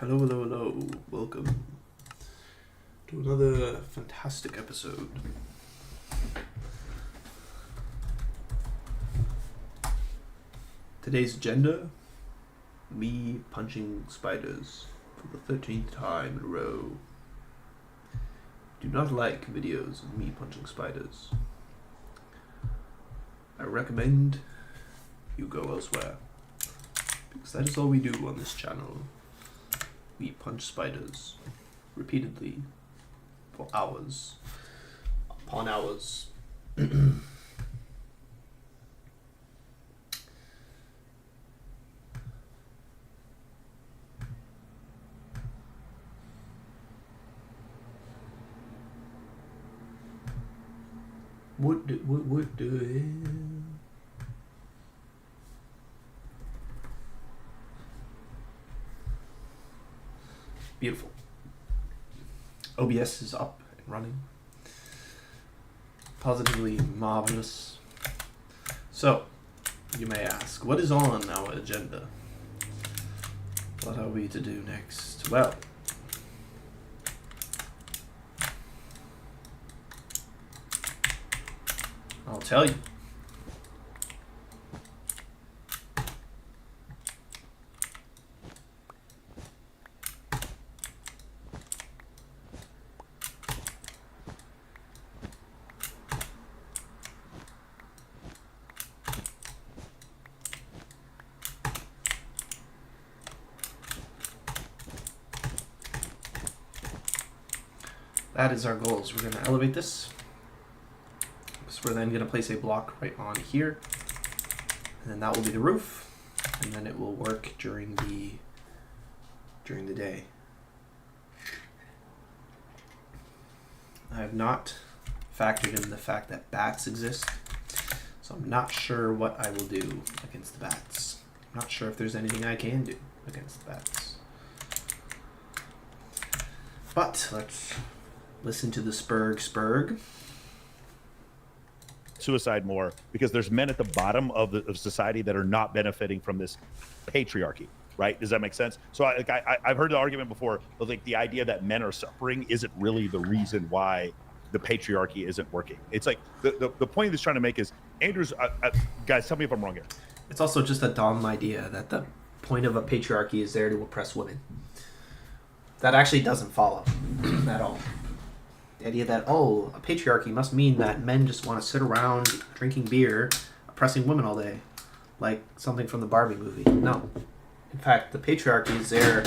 Hello, hello, hello. Welcome to another fantastic episode. Today's agenda, me punching spiders for the 13th time in a row. Do not like videos of me punching spiders. I recommend you go elsewhere, because that is all we do on this channel. We punch spiders repeatedly for hours upon hours. What do it? Beautiful. OBS is up and running. Positively marvelous. So, you may ask, what is on our agenda? What are we to do next? Well, I'll tell you. That is our goals. We're going to elevate this. So we're then going to place a block right on here. And then that will be the roof. And then it will work during the day. I have not factored in the fact that bats exist. So I'm not sure what I will do against the bats. I'm not sure if there's anything I can do against the bats. But let's listen to the Spurg. Suicide more because there's men at the bottom of society that are not benefiting from this patriarchy, right? Does that make sense? So I've heard the argument before, but like the idea that men are suffering isn't really the reason why the patriarchy isn't working. It's like the point he's trying to make is Andrew's guys, tell me if I'm wrong here. It's also just a dumb idea that the point of a patriarchy is there to oppress women. That actually doesn't follow at all. The idea that, a patriarchy must mean that men just want to sit around drinking beer, oppressing women all day, like something from the Barbie movie. No. In fact, the patriarchy is there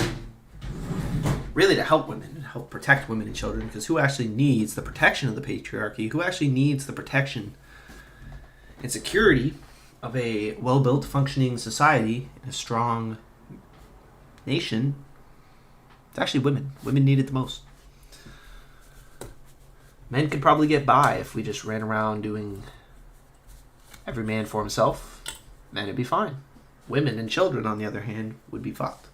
really to help women, to help protect women and children, because who actually needs the protection of the patriarchy? Who actually needs the protection and security of a well-built, functioning society and a strong nation? It's actually women. Women need it the most. Men could probably get by if we just ran around doing every man for himself. Then it'd be fine. Women and children, on the other hand, would be fucked.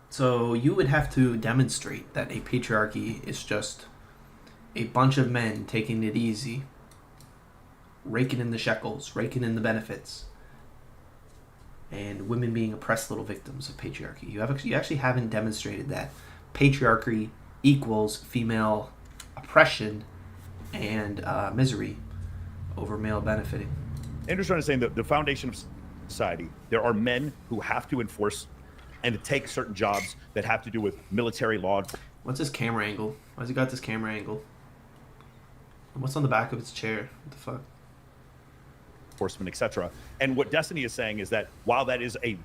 So you would have to demonstrate that a patriarchy is just a bunch of men taking it easy, raking in the shekels, raking in the benefits, and women being oppressed little victims of patriarchy. You actually haven't demonstrated that patriarchy equals female oppression and misery over male benefiting. Andrew's trying to say that the foundation of society, there are men who have to enforce and to take certain jobs that have to do with military law. What's this camera angle? Why's he got this camera angle? And what's on the back of its chair? What the fuck? Enforcement, etc. And what Destiny is saying is that while that is a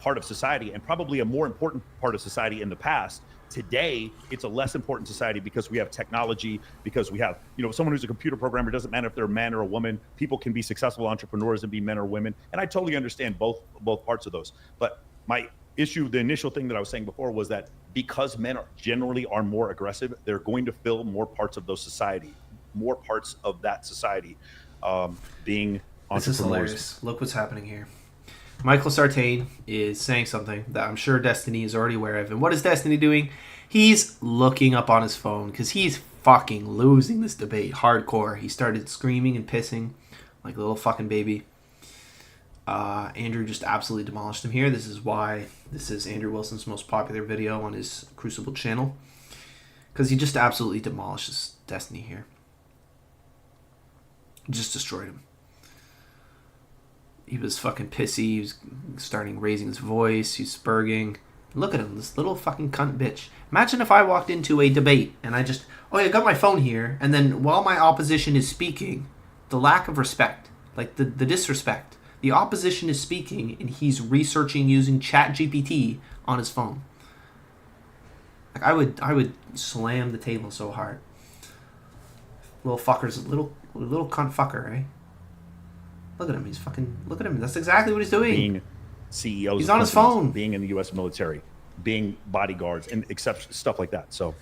part of society and probably a more important part of society in the past, today it's a less important society because we have technology, because we have, someone who's a computer programmer, doesn't matter if they're a man or a woman, people can be successful entrepreneurs and be men or women. And I totally understand both parts of those. But my issue, the initial thing that I was saying before was that because men generally are more aggressive, they're going to fill more parts of more parts of that society being This is hilarious. Look what's happening here. Michael Sartain is saying something that I'm sure Destiny is already aware of. And what is Destiny doing? He's looking up on his phone because he's fucking losing this debate hardcore. He started screaming and pissing like a little fucking baby. Andrew just absolutely demolished him here. This is why this is Andrew Wilson's most popular video on his Crucible channel. Because he just absolutely demolishes Destiny here. Just destroyed him. He was fucking pissy. He was starting raising his voice. He's spurging. Look at him, this little fucking cunt bitch. Imagine if I walked into a debate and I just, oh yeah, I got my phone here, and then while my opposition is speaking, the lack of respect, like the disrespect. The opposition is speaking and he's researching using ChatGPT on his phone. Like I would slam the table so hard. Little fucker's a little cunt fucker, eh? Look at him, he's fucking, look at him. That's exactly what he's doing. Being CEOs, he's on his phone. Being in the U.S. military, being bodyguards, and except stuff like that. So,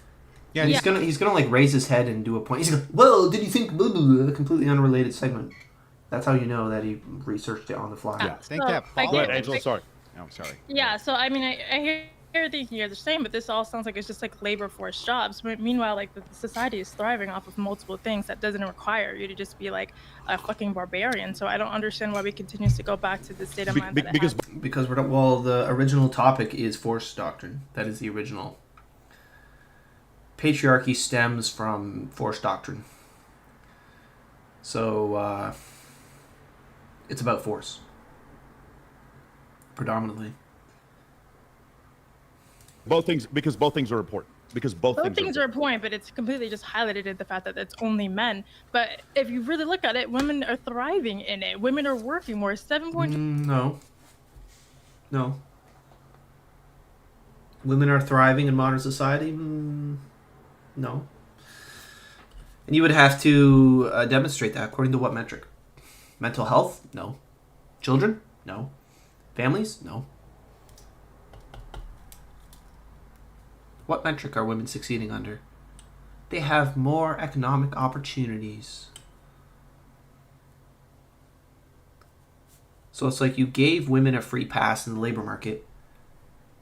yeah, he's gonna like raise his head and do a point. He's gonna, well, did you think blah, blah, blah, a completely unrelated segment? That's how you know that he researched it on the fly. Yeah, I think that. Go ahead, Angela. Sorry. No, I'm sorry. Yeah, so I mean, I hear everything you guys are saying, but this all sounds like it's just like labor force jobs. But meanwhile, like the society is thriving off of multiple things that doesn't require you to just be like a fucking barbarian. So I don't understand why we continue to go back to the state of mind. Because we're well, the original topic is force doctrine. That is the original. Patriarchy stems from force doctrine. So it's about force, predominantly. Both things are important. Because both things are a point, but it's completely just highlighted in the fact that it's only men. But if you really look at it, women are thriving in it. Women are working more. 7.2. No. Women are thriving in modern society? No. And you would have to demonstrate that according to what metric? Mental health? No. Children? No. Families? No. What metric are women succeeding under? They have more economic opportunities. So it's like you gave women a free pass in the labor market,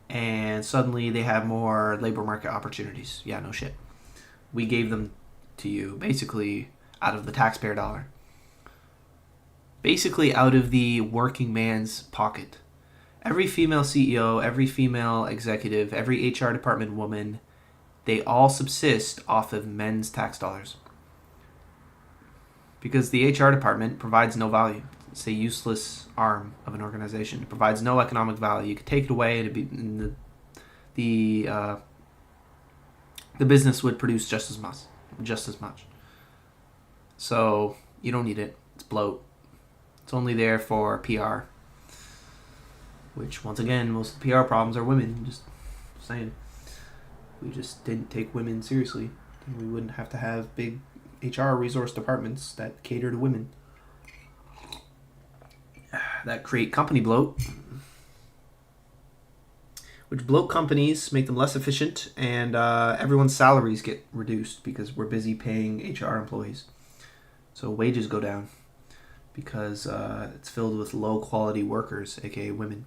and suddenly they have more labor market opportunities. Yeah, no shit. We gave them to you, basically, out of the taxpayer dollar. Basically out of the working man's pocket. Every female CEO, every female executive, every HR department woman, they all subsist off of men's tax dollars. Because the HR department provides no value. It's a useless arm of an organization. It provides no economic value. You could take it away and the business would produce just as much. So you don't need it. It's bloat. It's only there for PR. Which, once again, most of the PR problems are women. Just saying. We just didn't take women seriously. We wouldn't have to have big HR resource departments that cater to women. That create company bloat. Which bloat companies, make them less efficient, and everyone's salaries get reduced because we're busy paying HR employees. So wages go down because it's filled with low-quality workers, aka women,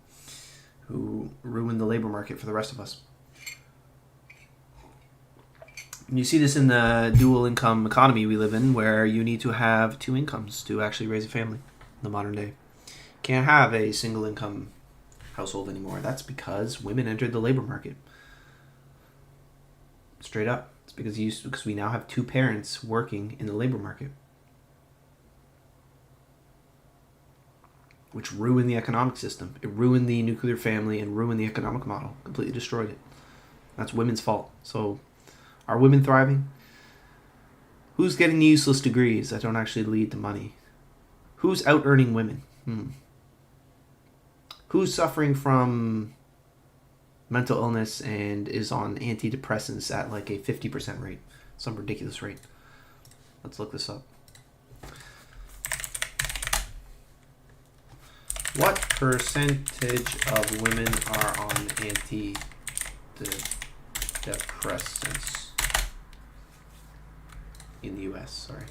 who ruin the labor market for the rest of us. And you see this in the dual income economy we live in, where you need to have two incomes to actually raise a family in the modern day. Can't have a single income household anymore. That's because women entered the labor market. Straight up. It's because we now have two parents working in the labor market. Which ruined the economic system. It ruined the nuclear family and ruined the economic model. Completely destroyed it. That's women's fault. So, are women thriving? Who's getting the useless degrees that don't actually lead to money? Who's out-earning women? Who's suffering from mental illness and is on antidepressants at like a 50% rate? Some ridiculous rate. Let's look this up. What percentage of women are on antidepressants in the US? Sorry.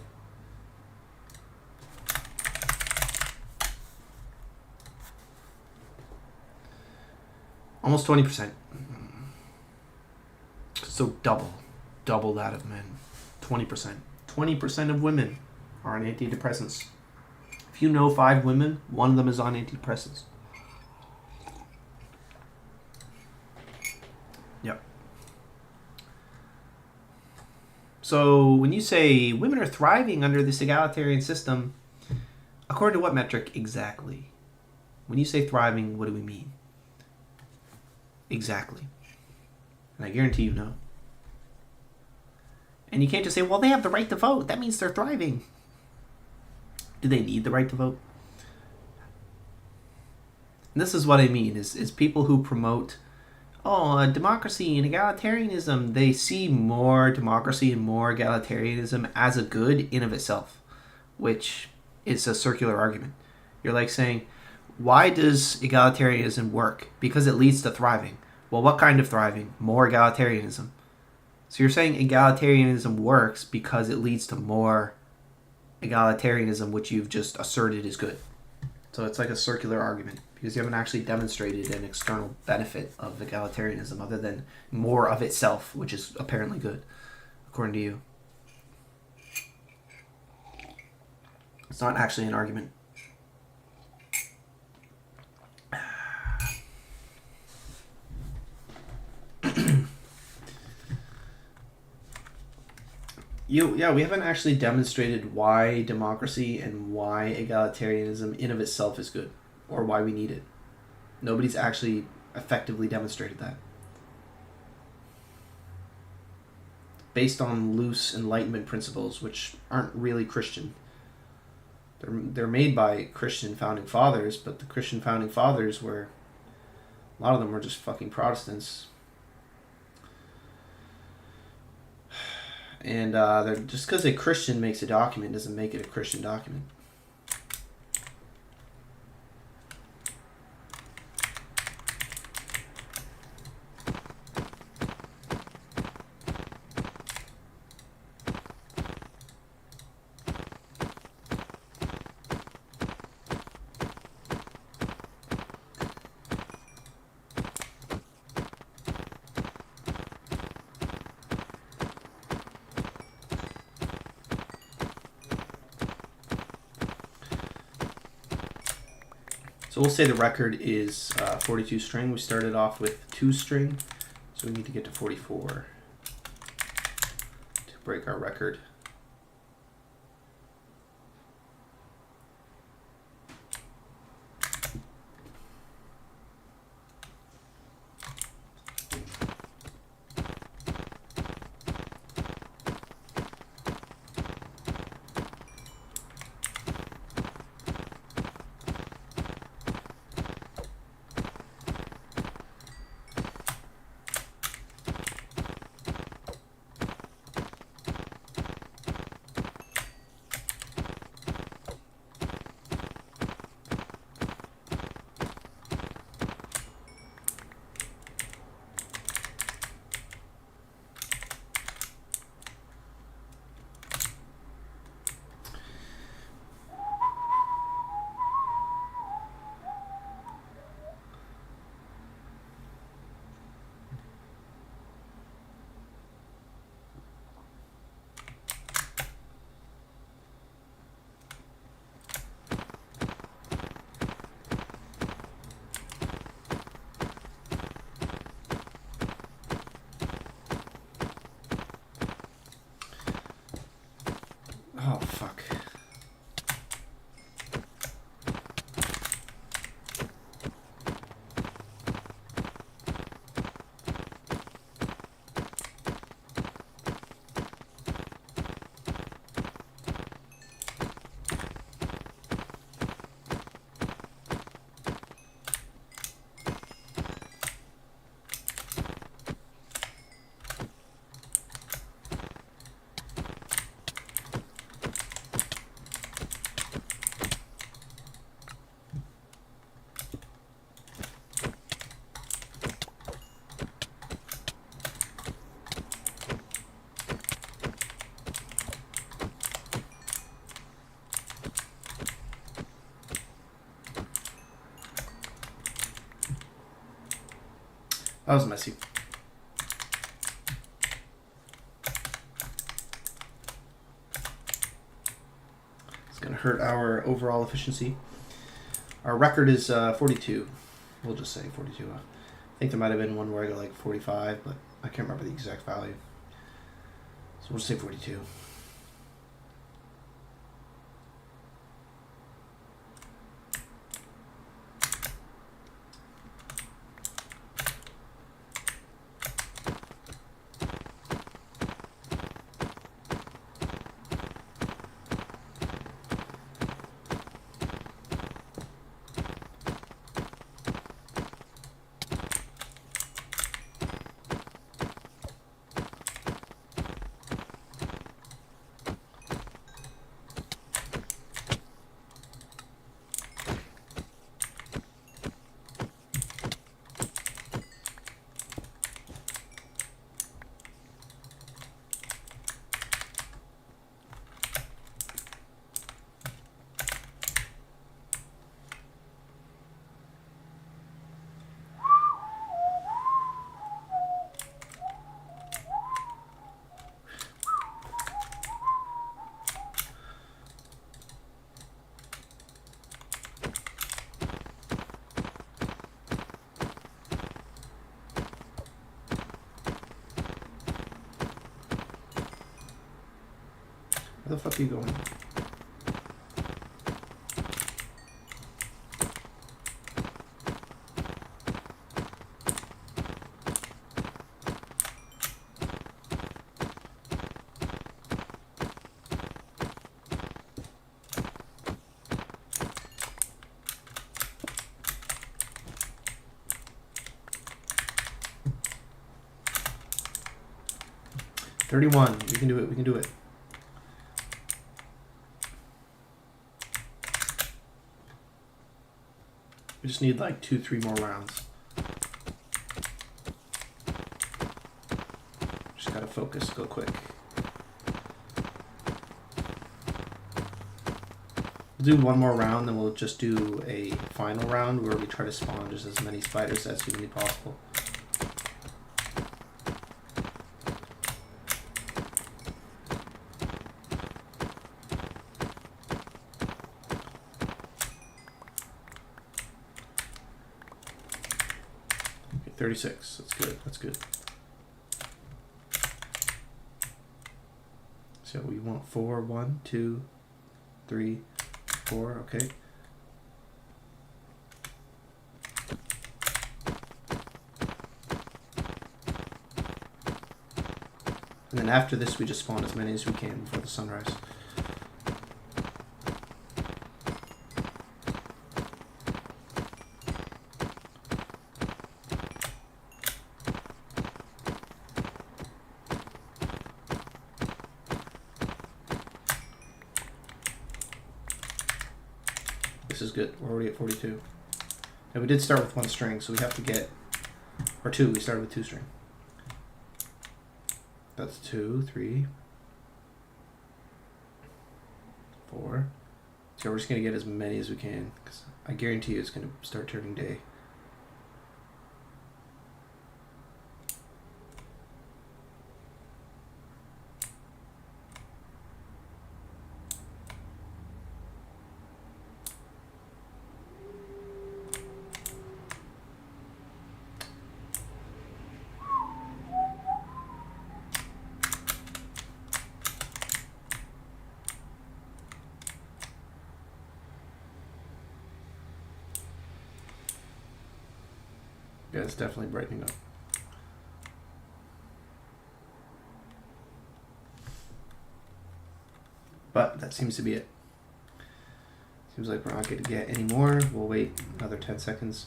Almost 20%. So double that of men. 20%. 20% of women are on antidepressants If you know 5 women, one of them is on antidepressants. Yep. So when you say women are thriving under this egalitarian system, according to what metric exactly? When you say thriving, what do we mean? Exactly. And I guarantee you know. And you can't just say, well, they have the right to vote. That means they're thriving. Do they need the right to vote? And this is what I mean, is people who promote, democracy and egalitarianism, they see more democracy and more egalitarianism as a good in of itself, which is a circular argument. You're like saying, why does egalitarianism work? Because it leads to thriving. Well, what kind of thriving? More egalitarianism. So you're saying egalitarianism works because it leads to more egalitarianism, which you've just asserted is good. So it's like a circular argument because you haven't actually demonstrated an external benefit of egalitarianism other than more of itself, which is apparently good, according to you. It's not actually an argument. We haven't actually demonstrated why democracy and why egalitarianism in of itself is good, or why we need it. Nobody's actually effectively demonstrated that. Based on loose Enlightenment principles, which aren't really Christian. They're made by Christian founding fathers, but the Christian founding fathers were, a lot of them were just fucking Protestants. And just because a Christian makes a document doesn't make it a Christian document. So we'll say the record is 42 string. We started off with 2 string, so we need to get to 44 to break our record. Oh, fuck. That was messy. going to hurt our overall efficiency. Our record is 42. We'll just say 42. I think there might have been one where I got like 45, but I can't remember the exact value. So we'll just say 42. Where the fuck are you going? $31. We can do it. We can do it. We just need like 2-3 more rounds. Just gotta focus, go quick. We'll do one more round, then we'll just do a final round where we try to spawn just as many spiders as humanly possible. Okay, 36. That's good. That's good. So we want 4, 1, 2, 3, 4. Okay. And then after this, we just spawn as many as we can before the sunrise. This is good. We're already at 42. And we did start with 1 string, so we have to get... Or 2. We started with 2 string. That's 2, 3, 4. So we're just going to get as many as we can, because I guarantee you it's going to start turning day. Yeah, it's definitely brightening up. But that seems to be it. Seems like we're not going to get any more. We'll wait another 10 seconds.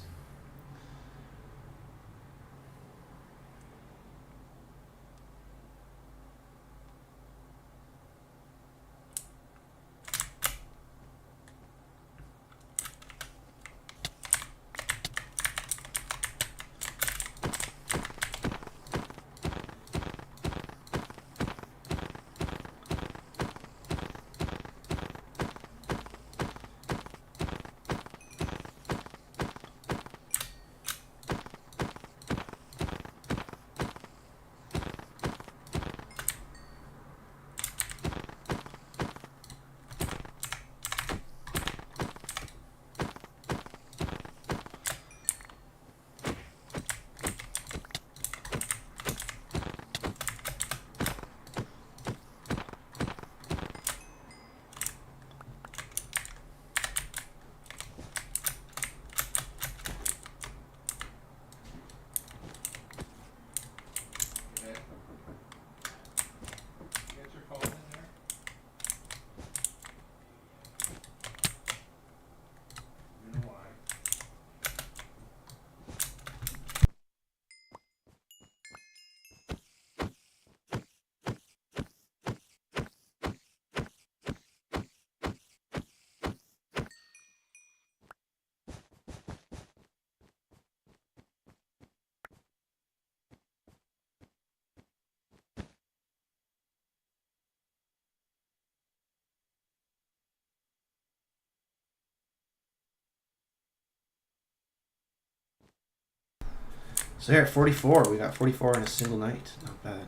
So here at 44, we got 44 in a single night. Not bad.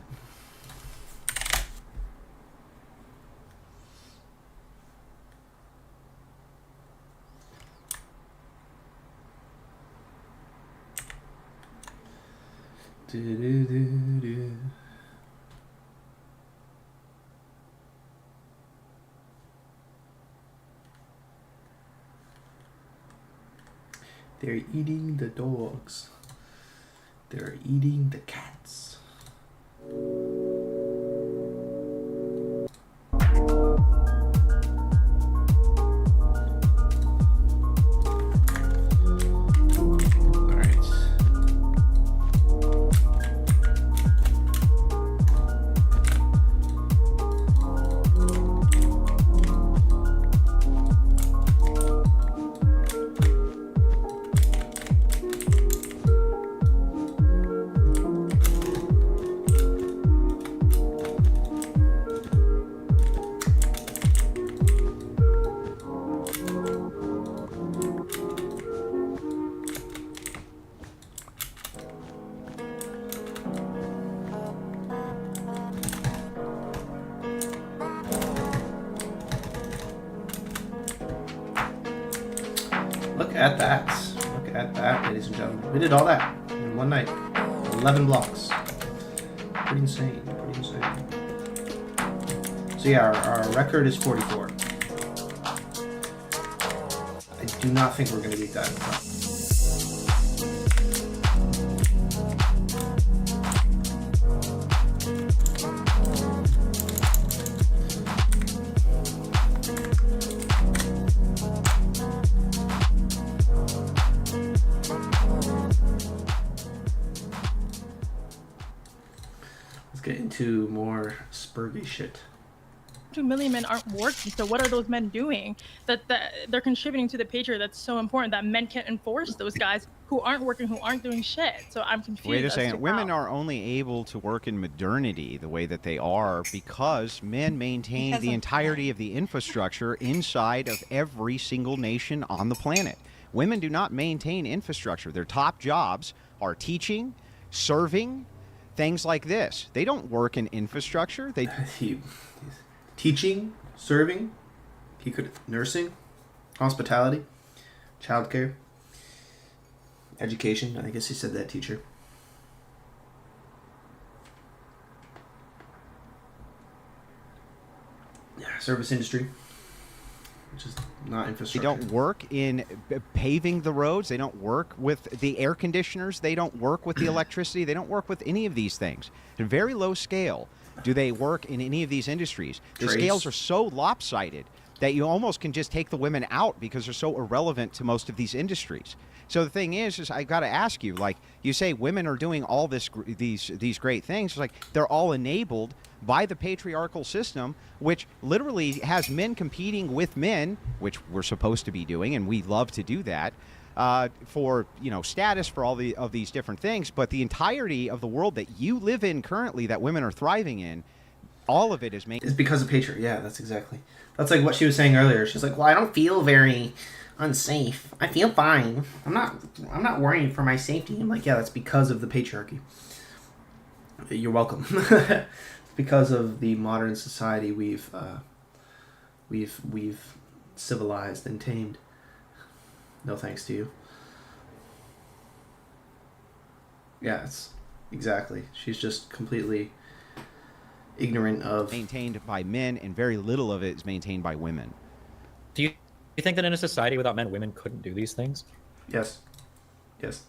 Do-do-do-do. They're eating the dogs. They're eating the cats. Look at that. Look at that, ladies and gentlemen. We did all that in one night. 11 blocks. Pretty insane. Pretty insane. So yeah, our record is 44. I do not think we're going to beat that. Let's get into more spurgy shit. 2 million men aren't working, so what are those men doing that they're contributing to the patriarchy that's so important that men can't enforce those guys who aren't working, who aren't doing shit? So I'm confused. Wait a second. Women are only able to work in modernity the way that they are because men maintain the entirety of the infrastructure inside of every single nation on the planet. Women do not maintain infrastructure. Their top jobs are teaching, serving, things like this. They don't work in infrastructure. They teaching, serving, he could nursing, hospitality, childcare, education. I guess he said that, teacher. Yeah, service industry, which is not infrastructure. They don't work in paving the roads. They don't work with the air conditioners. They don't work with the electricity. They don't work with any of these things. At a very low scale, do they work in any of these industries? The scales are so lopsided that you almost can just take the women out because they're so irrelevant to most of these industries. So the thing is I got to ask you, like, you say women are doing all these great things. It's like they're all enabled by the patriarchal system, which literally has men competing with men, which we're supposed to be doing, and we love to do that, for, you know, status, for all of these different things. But the entirety of the world that you live in currently, that women are thriving in, all of it is made. It's because of patriarchy. Yeah, that's like what she was saying earlier. She's like, well, I don't feel very unsafe. I feel fine. I'm not worrying for my safety. I'm like, yeah, that's because of the patriarchy. You're welcome. It's because of the modern society we've civilized and tamed. No thanks to you. Yeah, it's exactly. She's just completely ignorant of... maintained by men, and very little of it is maintained by women. Do you think that in a society without men, women couldn't do these things? Yes. Yes.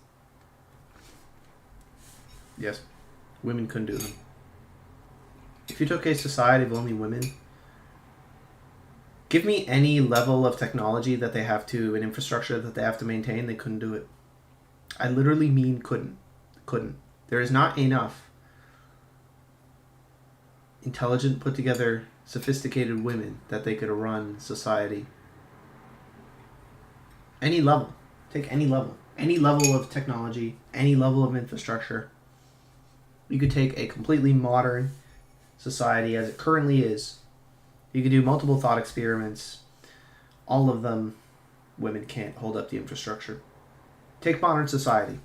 Yes. Women couldn't do them. If you took a society of only women, give me any level of technology that they have to, an infrastructure that they have to maintain, they couldn't do it. I literally mean couldn't. Couldn't. There is not enough intelligent, put together, sophisticated women that they could run society. Any level. Take any level. Any level of technology, any level of infrastructure. You could take a completely modern society as it currently is. You could do multiple thought experiments. All of them, women can't hold up the infrastructure. Take modern society.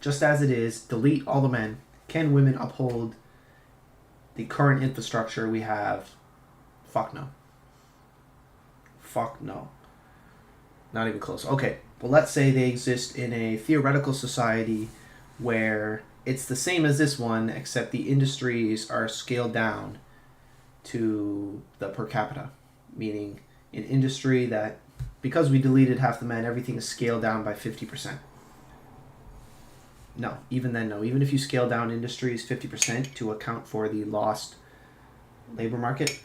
just as it is, delete all the men. Can women uphold the current infrastructure we have? Fuck no. Fuck no. Not even close. Okay, well, let's say they exist in a theoretical society where it's the same as this one, except the industries are scaled down to the per capita. Meaning, an industry that, because we deleted half the men, everything is scaled down by 50%. No, even then, no. Even if you scale down industries 50% to account for the lost labor market,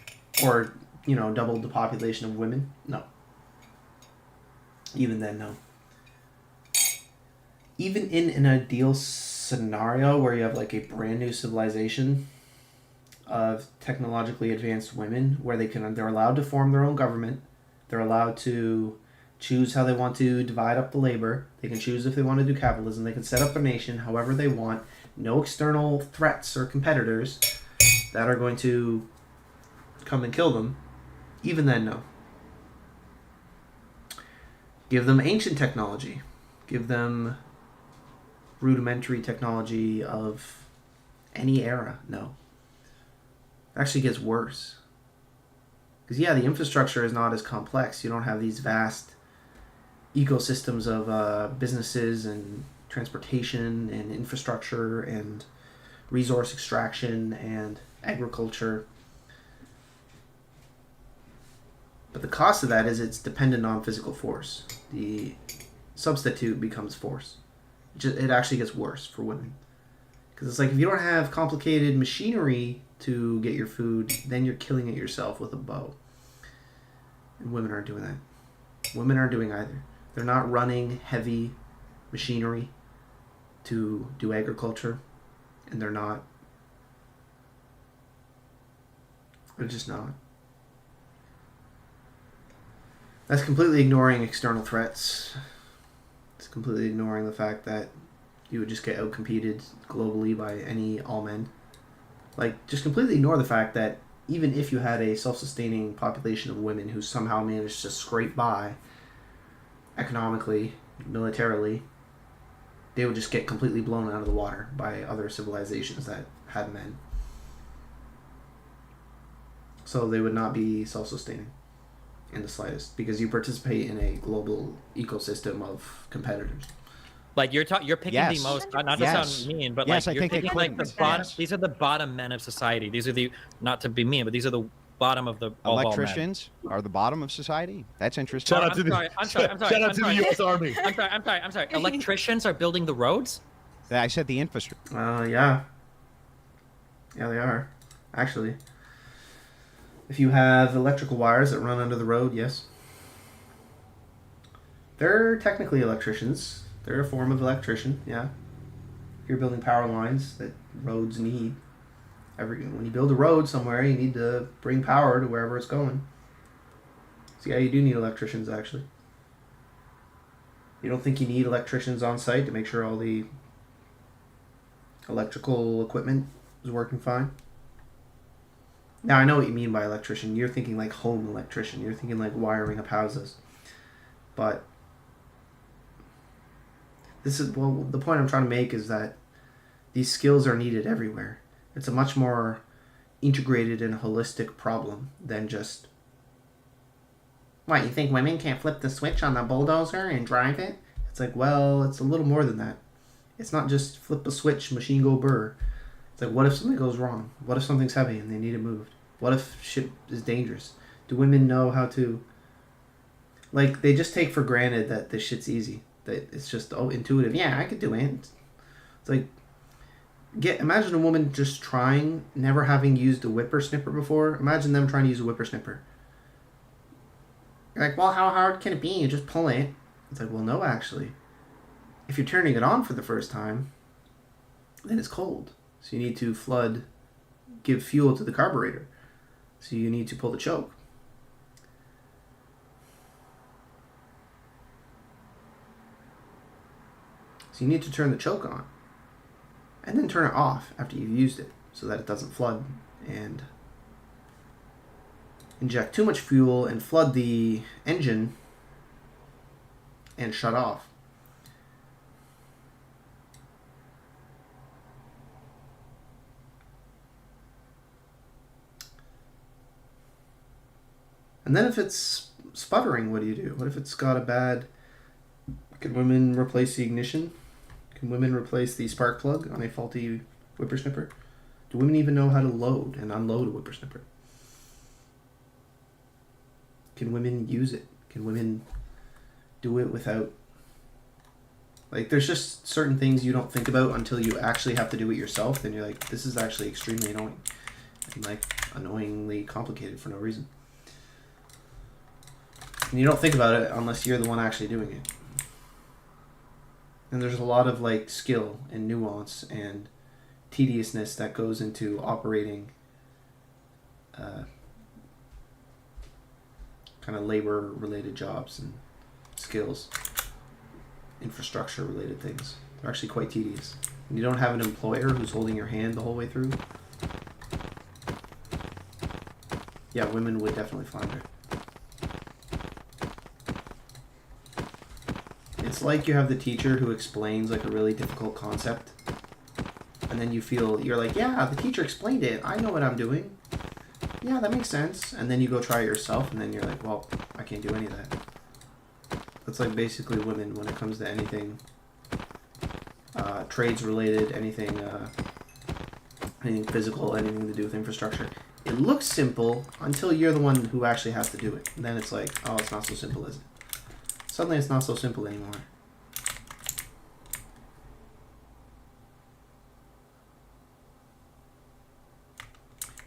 or, double the population of women, no. Even then, no. Even in an ideal scenario where you have like a brand new civilization of technologically advanced women, where they're allowed to form their own government, they're allowed to choose how they want to divide up the labor, they can choose if they want to do capitalism, they can set up a nation however they want, no external threats or competitors that are going to come and kill them. Even then, no. Give them ancient technology. Give them rudimentary technology of any era. No. It actually gets worse. Because, yeah, the infrastructure is not as complex. You don't have these vast ecosystems of businesses and transportation and infrastructure and resource extraction and agriculture. But the cost of that is it's dependent on physical force. The substitute becomes force. It actually gets worse for women. Because it's like, if you don't have complicated machinery to get your food, then you're killing it yourself with a bow. And women aren't doing that. Women aren't doing either. They're not running heavy machinery to do agriculture. And they're just not. That's completely ignoring external threats. It's completely ignoring the fact that you would just get outcompeted globally by all men. Like, just completely ignore the fact that even if you had a self-sustaining population of women who somehow managed to scrape by economically, militarily, they would just get completely blown out of the water by other civilizations that had men. So they would not be self-sustaining in the slightest, because you participate in a global ecosystem of competitors. Like you're picking Yes. the most, not to Yes. sound mean, but Yes, like I you're think it picking like the could. bottom. Yes. These are the bottom men of society. These are not to be mean, but these are the bottom of the all men. Electricians are the bottom of society. That's interesting. Shout out to I'm sorry. shout out to the U.S. Army. I'm sorry. Electricians are building the roads? I said the infrastructure. Yeah, they are, actually. If you have electrical wires that run under the road, yes. They're technically electricians. They're a form of electrician, yeah. If you're building power lines that roads need. When you build a road somewhere, you need to bring power to wherever it's going. So yeah, you do need electricians, actually. You don't think you need electricians on site to make sure all the electrical equipment is working fine? Now, I know what you mean by electrician. You're thinking like home electrician. You're thinking like wiring up houses. But the point I'm trying to make is that these skills are needed everywhere. It's a much more integrated and holistic problem than just, what, you think women can't flip the switch on the bulldozer and drive it? It's like, well, it's a little more than that. It's not just flip a switch, machine go burr. It's like, what if something goes wrong? What if something's heavy and they need it moved? What if shit is dangerous? Do women know how to... Like, they just take for granted that this shit's easy. That it's just, intuitive. Yeah, I could do it. It's like, imagine a woman just trying, never having used a whippersnipper before. Imagine them trying to use a whippersnipper. You're like, well, how hard can it be? You just pull it. It's like, well, no, actually. If you're turning it on for the first time, then it's cold. So you need to give fuel to the carburetor. So you need to pull the choke. So you need to turn the choke on. And then turn it off after you've used it so that it doesn't flood and inject too much fuel and flood the engine and shut off. And then if it's sputtering, what do you do? What if it's got a bad... Can women replace the ignition? Can women replace the spark plug on a faulty whippersnipper? Do women even know how to load and unload a whippersnipper? Can women use it? Can women do it without... Like, there's just certain things you don't think about until you actually have to do it yourself. Then you're like, this is actually extremely annoying. And, like, annoyingly complicated for no reason. And you don't think about it unless you're the one actually doing it. And there's a lot of, like, skill and nuance and tediousness that goes into operating kind of labor-related jobs and skills, infrastructure-related things. They're actually quite tedious. And you don't have an employer who's holding your hand the whole way through. Yeah, women would definitely flounder. It's like you have the teacher who explains like a really difficult concept, and then you're like, yeah, the teacher explained it. I know what I'm doing. Yeah, that makes sense. And then you go try it yourself, and then you're like, well, I can't do any of that. That's like basically women when it comes to anything trades related, anything physical, anything to do with infrastructure. It looks simple until you're the one who actually has to do it. And then it's like, oh, it's not so simple, is it? Suddenly it's not so simple anymore.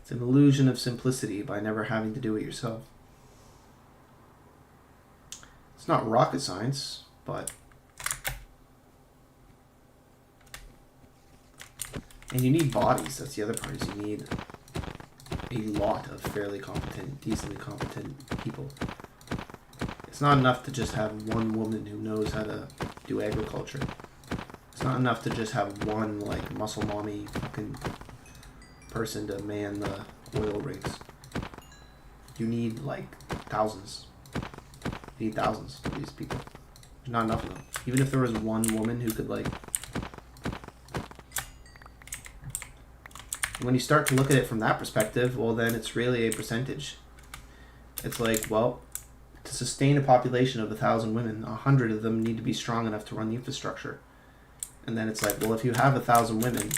It's an illusion of simplicity by never having to do it yourself. It's not rocket science, but... And you need bodies, that's the other part, is you need a lot of fairly competent, decently competent people. It's not enough to just have one woman who knows how to do agriculture. It's not enough to just have one, like, muscle mommy fucking person to man the oil rigs. You need, like, thousands. You need thousands of these people. There's not enough of them. Even if there was one woman who could, like... When you start to look at it from that perspective, well, then it's really a percentage. It's like, well... To sustain a population of 1,000 women, 100 of them need to be strong enough to run the infrastructure. And then it's like, well, if you have 1,000 women,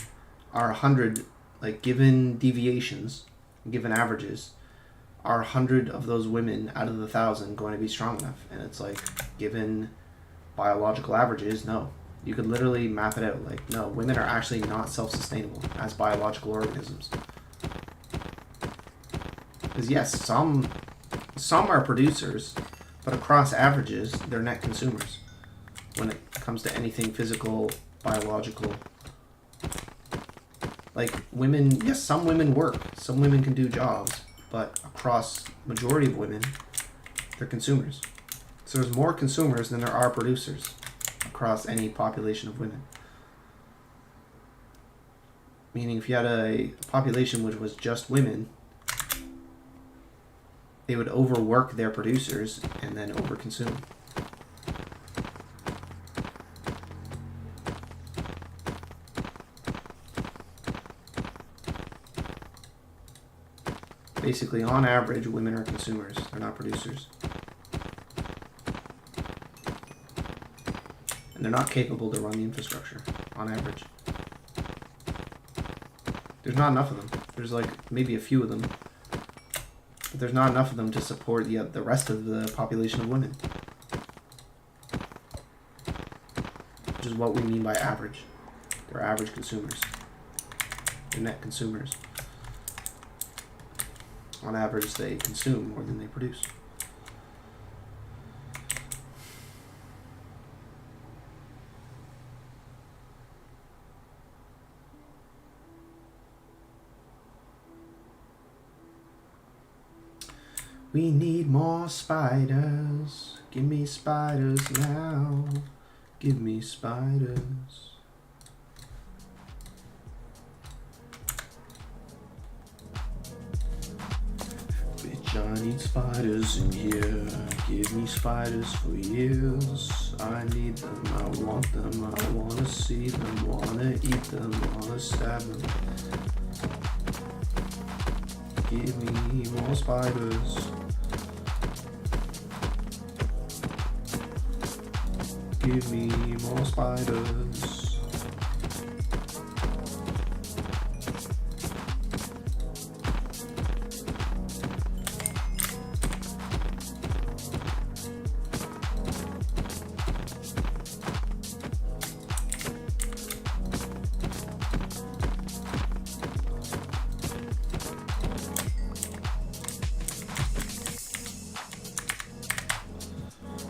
are 100, like, given deviations, given averages, are 100 of those women out of the 1,000 going to be strong enough? And it's like, given biological averages, no. You could literally map it out. Like, no, women are actually not self-sustainable as biological organisms. Because yes, some are producers, but across averages, they're net consumers when it comes to anything physical, biological. Like, women, yes, some women work, some women can do jobs, but across majority of women, they're consumers. So there's more consumers than there are producers across any population of women. Meaning if you had a population which was just women, they would overwork their producers and then overconsume. Basically, on average, women are consumers. They're not producers. And they're not capable to run the infrastructure, on average. There's not enough of them. There's like maybe a few of them. But there's not enough of them to support the rest of the population of women. Which is what we mean by average. They're average consumers. They're net consumers. On average, they consume more than they produce. We need more spiders. Give me spiders now. Give me spiders. Bitch, I need spiders in here. Give me spiders for years. I need them, I want them, I wanna see them, wanna eat them, wanna stab them. Give me more spiders. Give me more spiders.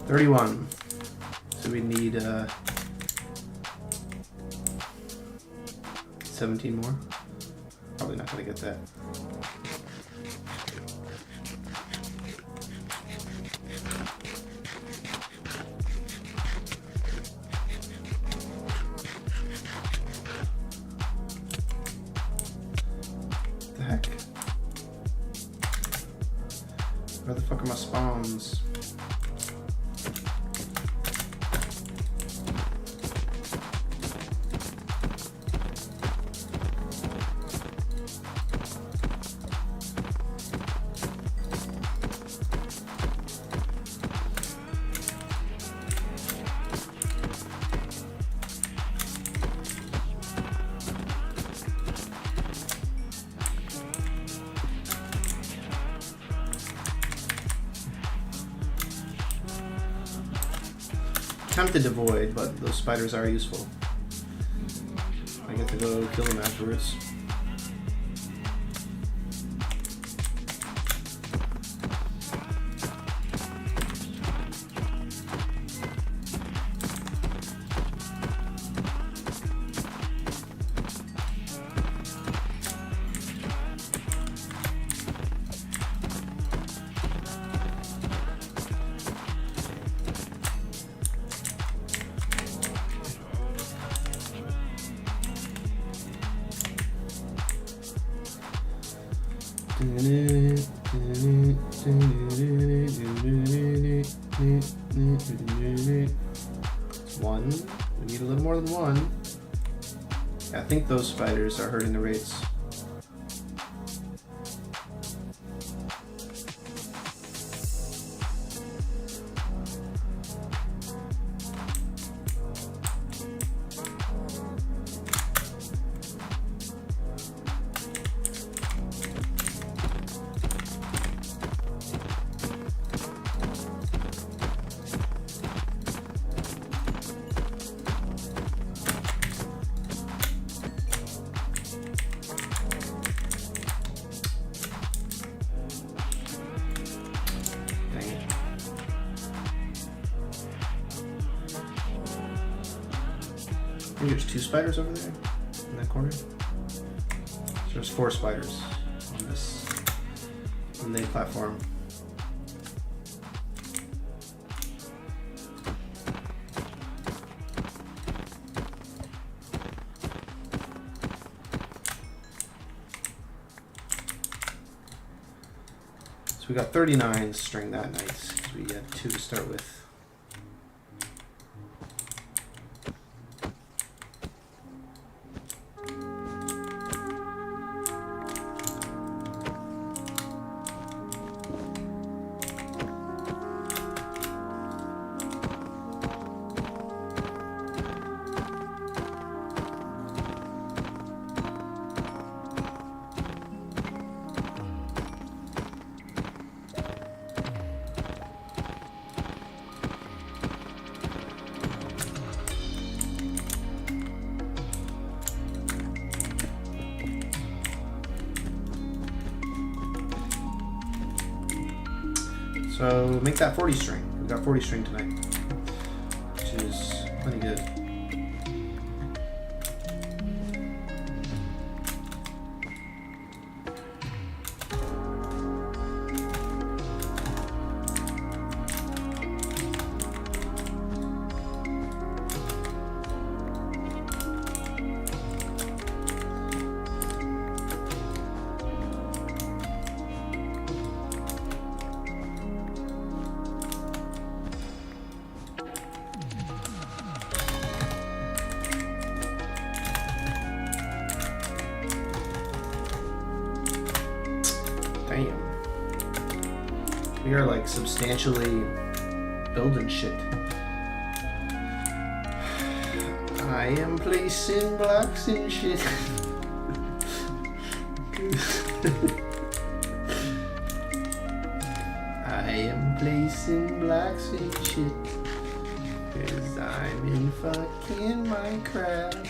$31. So we need 17 more. Probably not gonna get that. What the heck? Where the fuck are my spawns? Tempted to void, but those spiders are useful. I get to go kill them afterwards. One. We need a little more than one. I think those spiders are hurting the rates. Maybe there's 2 spiders over there in that corner. So there's 4 spiders on this main platform. So we got 39 string that nice because we had 2 to start with. So make that 40 string. We got 40 string tonight, which is plenty good. We are like substantially building shit. I am placing blocks in shit. I am placing blocks in shit. Cause I'm in fucking Minecraft.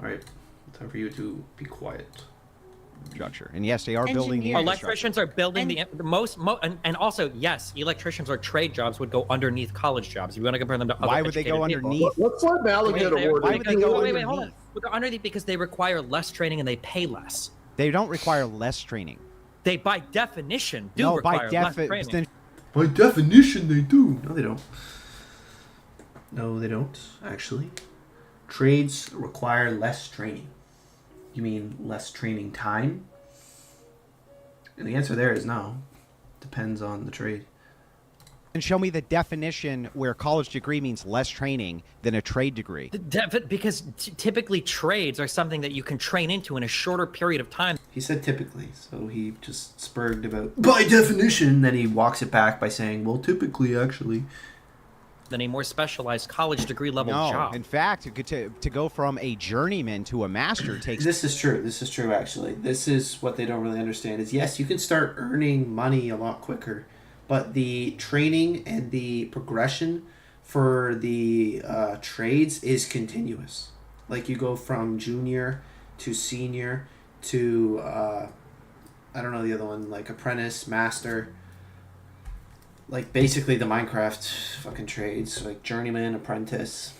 Alright, time for you to be quiet. Structure. And yes, they are building the Engineers. infrastructure. Electricians are building the most, and also yes, electricians or trade jobs would go underneath college jobs. If you want to compare them to other Why would they go educated people. underneath? Let's let Malik get a word Why in. would they go wait, hold on. underneath? Well, they're underneath because they require less training and they pay less. They don't require less training. They, by definition, do No, require by less training. definition. By definition, they do. No, they don't. No, they don't, actually. Trades require less training. You mean less training time? And the answer there is no. Depends on the trade. And show me the definition where college degree means less training than a trade degree. Because typically trades are something that you can train into in a shorter period of time. He said typically, so he just spurred about by definition, then he walks it back by saying, well, typically, actually. Than a more specialized college degree level No, job. in fact, to go from a journeyman to a master takes. This is true. This is true, actually. This is what they don't really understand is, yes, you can start earning money a lot quicker, but the training and the progression for the trades is continuous. Like you go from junior to senior to, I don't know the other one, like apprentice, master. Like basically the Minecraft fucking trades, like journeyman, apprentice,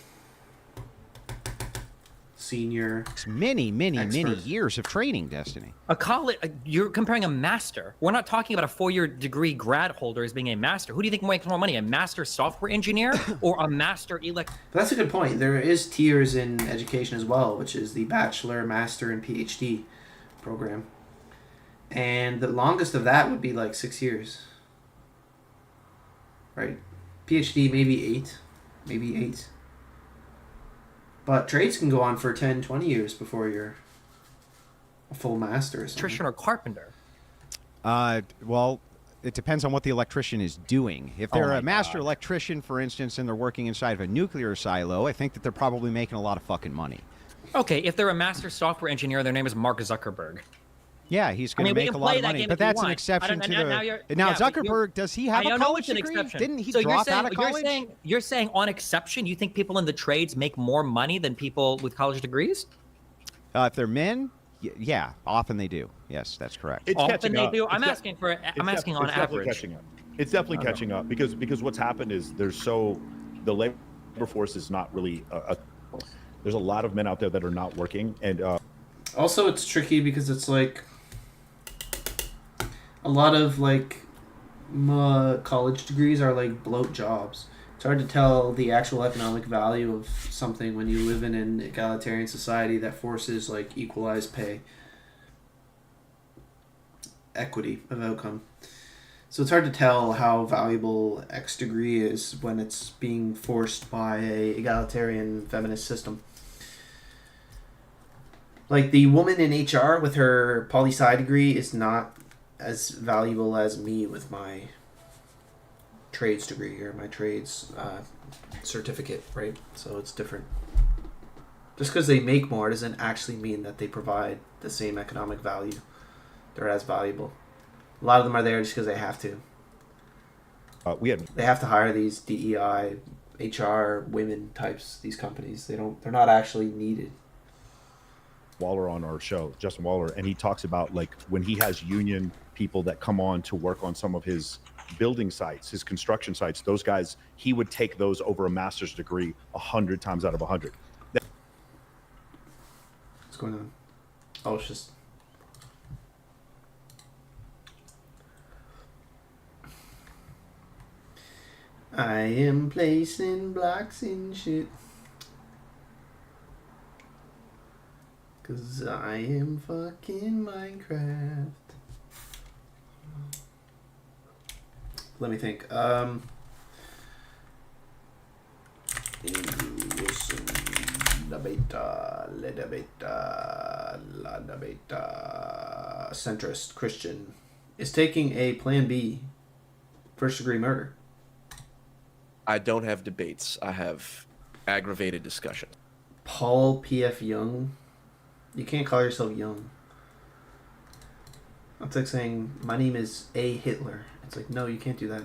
senior. It's many Expert. years of training, Destiny. A college, you're comparing a master. We're not talking about a 4-year degree grad holder as being a master. Who do you think makes more money, a master software engineer or a master But that's a good point. There is tiers in education as well, which is the bachelor, master, and PhD program. And the longest of that would be like 6 years. Right? PhD, maybe 8. But trades can go on for 10, 20 years before you're a full master or something. electrician or carpenter? Well, it depends on what the electrician is doing. If they're my a master God. electrician, for instance, and they're working inside of a nuclear silo, I think that they're probably making a lot of fucking money. Okay, if they're a master software engineer, their name is Mark Zuckerberg. Yeah, he's going to I mean, we make can a lot play of that money, game but if you that's an want. exception I to don't- the. now you're- Now yeah, but Zuckerberg, does he have I a know college it's an degree? exception. Didn't he So you're drop saying, out of college? You're saying on exception, you think people in the trades make more money than people with college degrees? If they're men, yeah, often they do. Yes, that's correct. It's Often catching they up. do. I'm It's asking for. it's I'm def- asking on it's definitely average. Catching up. It's definitely catching up because what's happened is the labor force is not really there's a lot of men out there that are not working, and Also, it's tricky because it's like a lot of like college degrees are like bloat jobs. It's hard to tell the actual economic value of something when you live in an egalitarian society that forces like equalized pay, equity of outcome. So it's hard to tell how valuable X degree is when it's being forced by a egalitarian feminist system. Like the woman in HR with her poli-sci degree is not as valuable as me with my trades degree or my trades certificate, right? So it's different. Just because they make more doesn't actually mean that they provide the same economic value. They're as valuable. A lot of them are there just because they have to. we had They have to hire these DEI, HR, women types. These companies, they're not actually needed. Waller on our show, Justin Waller, and he talks about like when he has union people that come on to work on some of his building sites, his construction sites, those guys, he would take those over a master's degree 100 times out of 100. What's going on? Oh, it's just... I am placing blocks in shit. 'Cause I am fucking Minecraft. Let me think. In centrist Christian is taking a Plan B, first-degree murder. I don't have debates. I have aggravated discussion. Paul P.F. Young. You can't call yourself Young. That's like saying, my name is A. Hitler. It's like, no, you can't do that.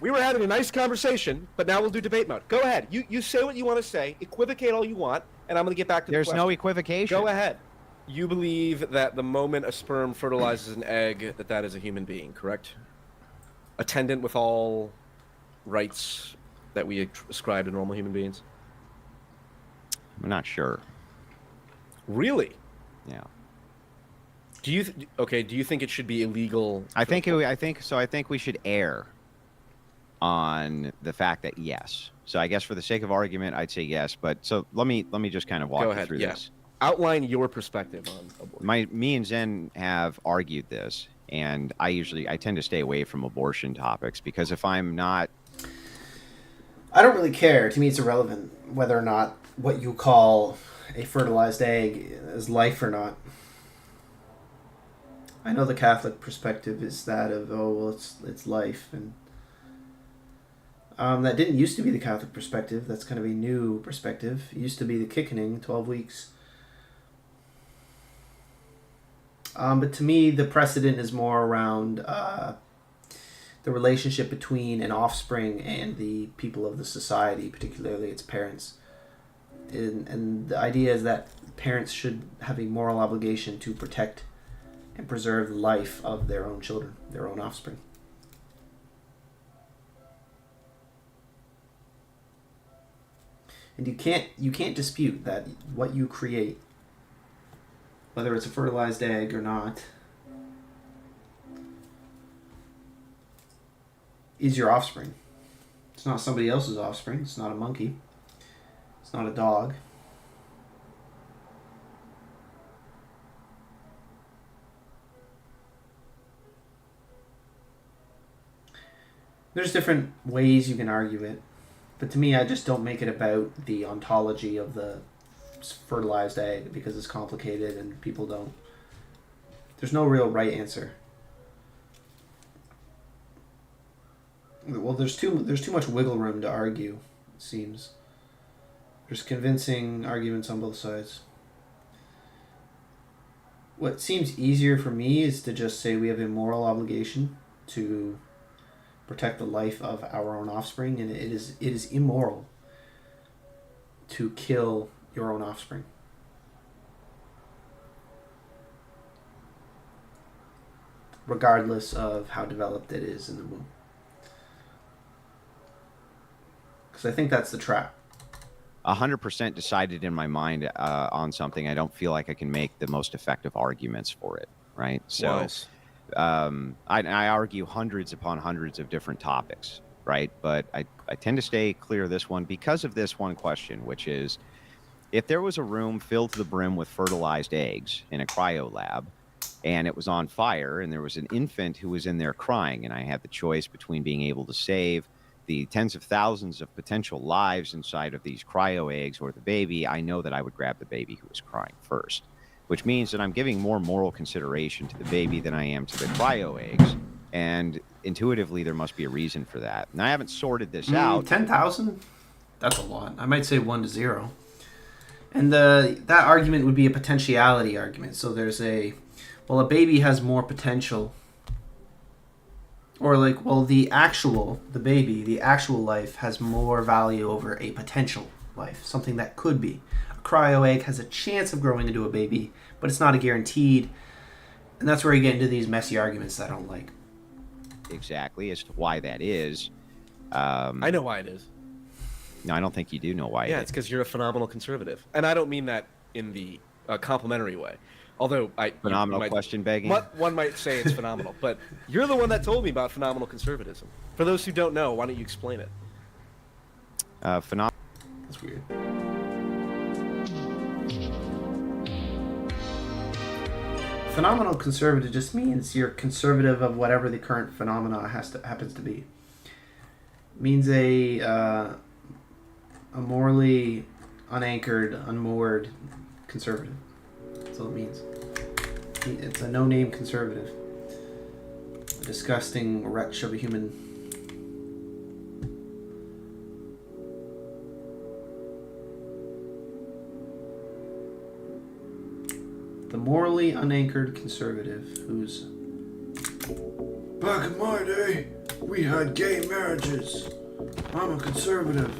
We were having a nice conversation, but now we'll do debate mode. Go ahead. You say what you want to say. Equivocate all you want, and I'm going to get back to the question. There's no equivocation. Go ahead. You believe that the moment a sperm fertilizes an egg, that is a human being, correct? Attendant with all rights that we ascribe to normal human beings? I'm not sure. Really? Yeah. Do you do you think it should be illegal? I think we should err on the fact that yes. So I guess for the sake of argument, I'd say yes. But so let me just kind of walk you through this. Outline your perspective on abortion. Me and Zen have argued this, and I tend to stay away from abortion topics because if I'm not, I don't really care. To me, it's irrelevant whether or not what you call a fertilized egg is life or not. I know the Catholic perspective is that of, oh, well, it's life, and that didn't used to be the Catholic perspective. That's kind of a new perspective. It used to be the kickening, 12 weeks. But to me, the precedent is more around the relationship between an offspring and the people of the society, particularly its parents. And the idea is that parents should have a moral obligation to protect and preserve the life of their own children, their own offspring. And you can't dispute that what you create, whether it's a fertilized egg or not, is your offspring. It's not somebody else's offspring. It's not a monkey. It's not a dog. There's different ways you can argue it, but to me, I just don't make it about the ontology of the fertilized egg because it's complicated and people don't. There's no real right answer. Well, there's too much wiggle room to argue, it seems. There's convincing arguments on both sides. What seems easier for me is to just say we have a moral obligation to protect the life of our own offspring, and it is immoral to kill your own offspring. Regardless of how developed it is in the womb. Because I think that's the trap. 100% decided in my mind on something. I don't feel like I can make the most effective arguments for it, right? So I argue hundreds upon hundreds of different topics, right? But I tend to stay clear of this one because of this one question, which is, if there was a room filled to the brim with fertilized eggs in a cryo lab, and it was on fire, and there was an infant who was in there crying, and I had the choice between being able to save the tens of thousands of potential lives inside of these cryo eggs or the baby, I know that I would grab the baby who was crying first, which means that I'm giving more moral consideration to the baby than I am to the cryo eggs. And intuitively, there must be a reason for that. And I haven't sorted this out. 10,000? That's a lot. I might say 1 to 0. And that argument would be a potentiality argument. So there's a baby has more potential. Or the actual life has more value over a potential life, something that could be. A cryo egg has a chance of growing into a baby, but it's not a guaranteed. And that's where you get into these messy arguments that I don't like. Exactly, as to why that is. I know why it is. No, I don't think you do know why. Yeah, it's because you're a phenomenal conservative. And I don't mean that in the complimentary way. Although phenomenal question begging. One might say it's phenomenal, but you're the one that told me about phenomenal conservatism. For those who don't know, why don't you explain it? Phenomenal. That's weird. Phenomenal conservative just means you're conservative of whatever the current phenomena happens to be. It means a morally unanchored, unmoored conservative. That's all it means. It's a no-name conservative. A disgusting wretch of a human. The morally unanchored conservative who's... Back in my day, we had gay marriages. I'm a conservative.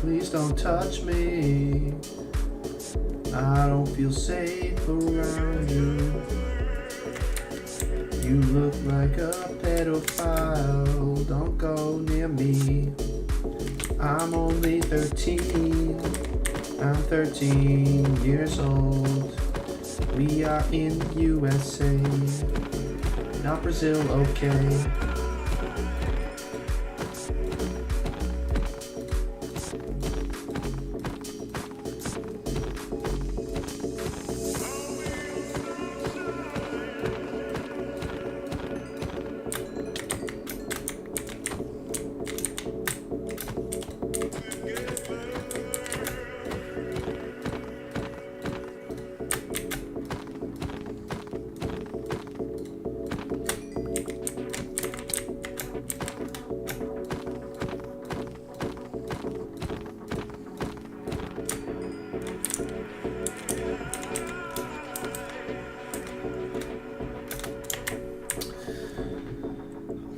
Please don't touch me. I don't feel safe around you. You look like a pedophile. Don't go near me. I'm only 13. I'm 13 years old. We are in USA, not Brazil, okay.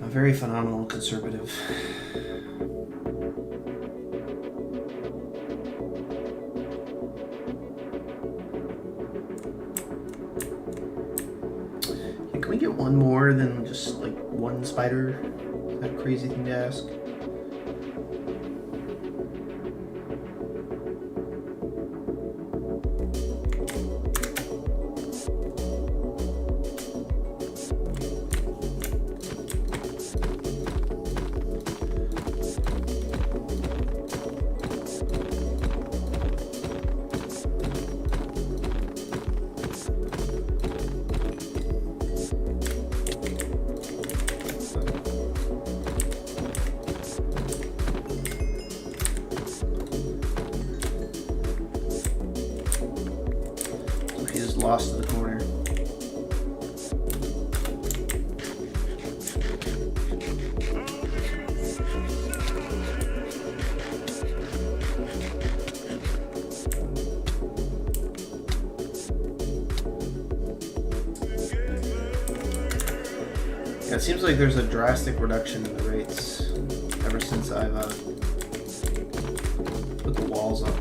A very phenomenal conservative. Yeah, can we get one more than just like one spider? Is that a crazy thing to ask? Lost to the corner. Yeah, it seems like there's a drastic reduction in the rates ever since I've put the walls up.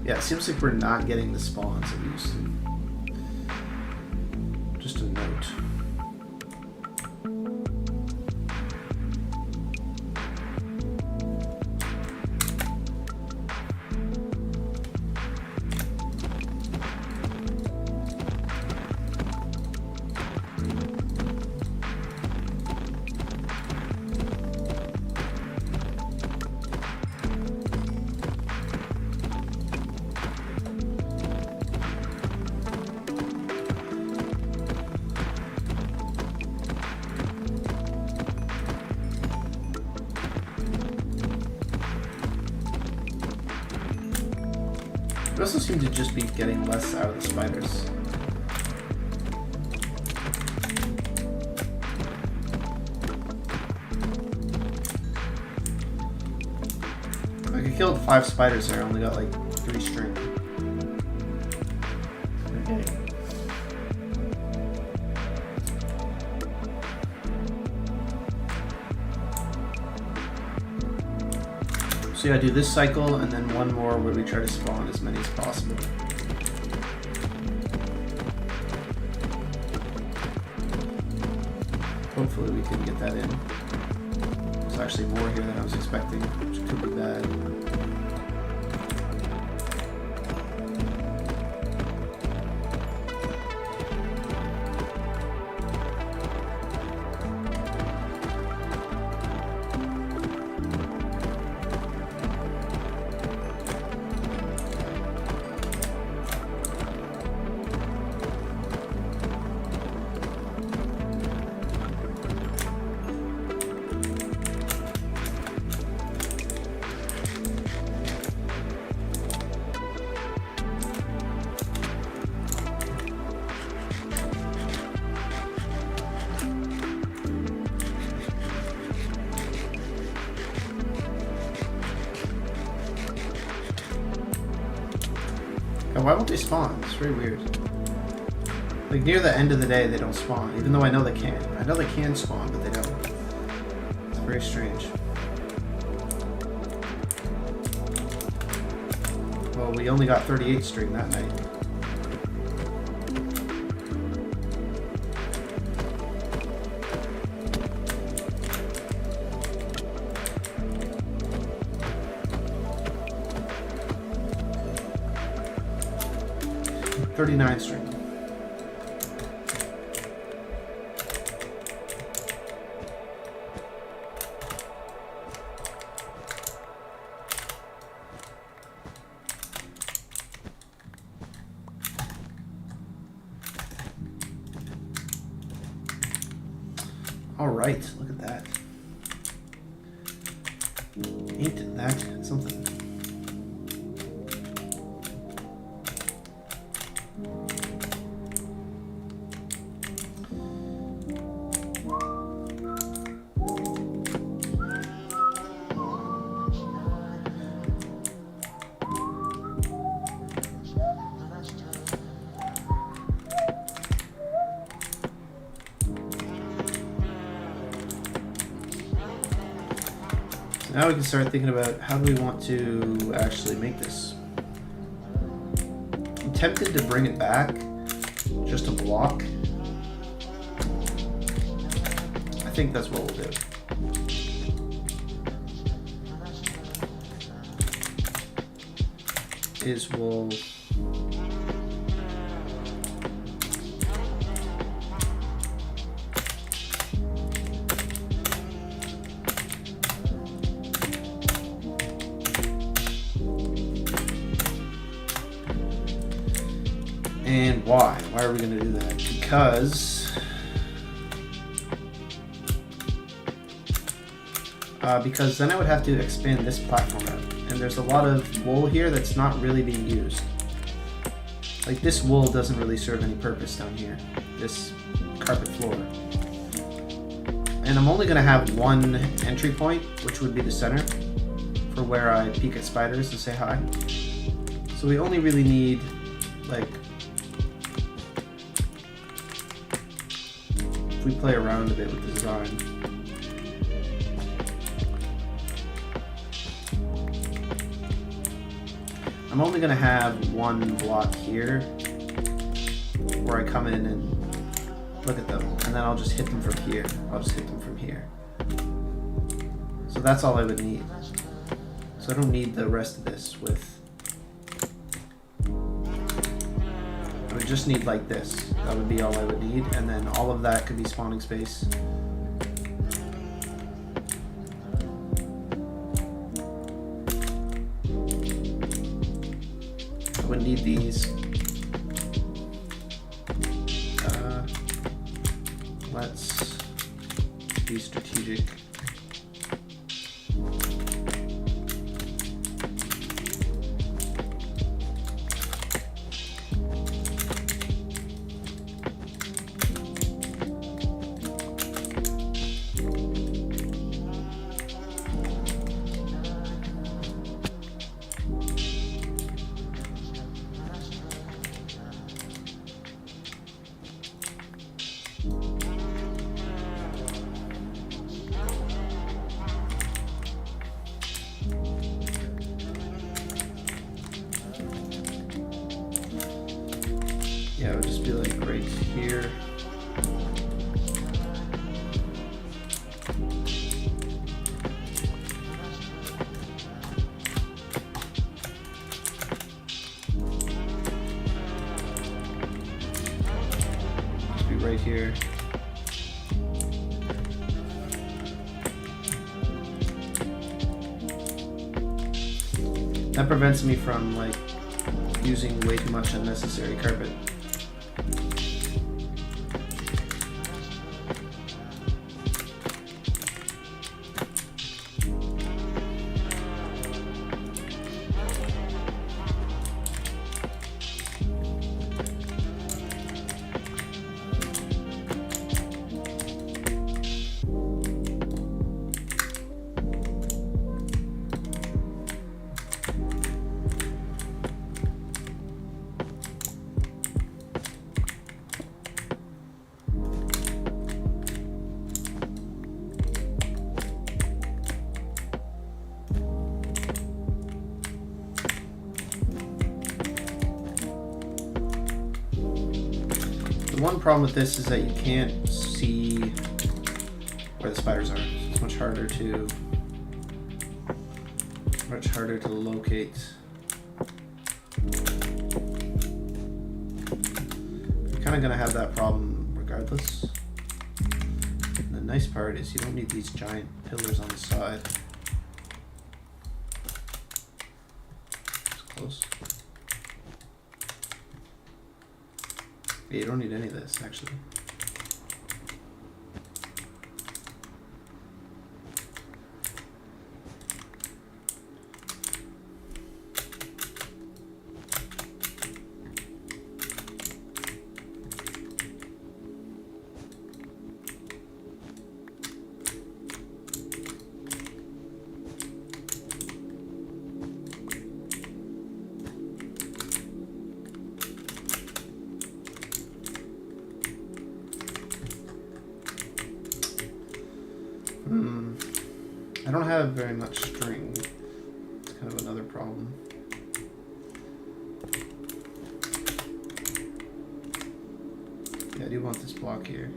Yeah, it seems like we're not getting the spawns that we used to. Just a note. We also seem to just be getting less out of the spiders. Like I killed 5 spiders there, I only got like 3 string. Okay. So yeah, do this cycle and then one more where we try to spawn as many as possible. Hopefully we can get that in. There's actually more here than I was expecting, which could be bad. Why won't they spawn? It's very weird. Like near the end of the day they don't spawn, even though I know they can. I know they can spawn, but they don't. It's very strange. Well, we only got 38 string that night. $39 string. All right, look at that. Ain't that something? Now we can start thinking about how do we want to actually make this. I'm tempted to bring it back just a block. I think that's what we'll do. Is we'll and why? Why are we going to do that? Because then I would have to expand this platform out. And there's a lot of wool here that's not really being used. Like this wool doesn't really serve any purpose down here. This carpet floor. And I'm only going to have one entry point, which would be the center, for where I peek at spiders and say hi. So we only really need, like, if we play around a bit with the design. I'm only gonna have one block here where I come in and look at them, and then I'll just hit them from here. I'll just hit them from here. So that's all I would need. So I don't need the rest of this with... I would just need like this. That would be all I would need, and then all of that could be spawning space. I would need these. Let's be strategic. Yeah, it would just be like right here. Just be right here. That prevents me from like using way too much unnecessary carpet. The one problem with this is that you can't see where the spiders are. So it's much harder to locate. You're kind of gonna have that problem regardless. And the nice part is you don't need these giant pillars on the side. It's close. Yeah, you don't need any of this, actually. I don't have very much string. It's kind of another problem. Yeah, I do want this block here.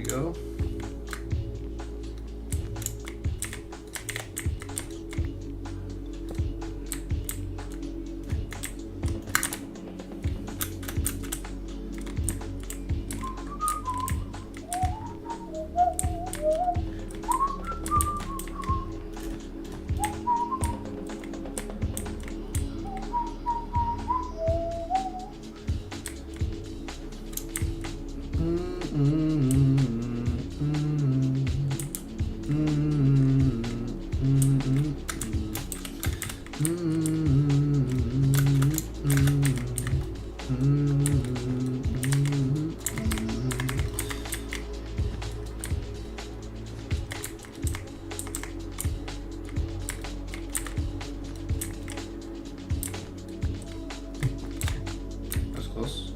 Go. That's close.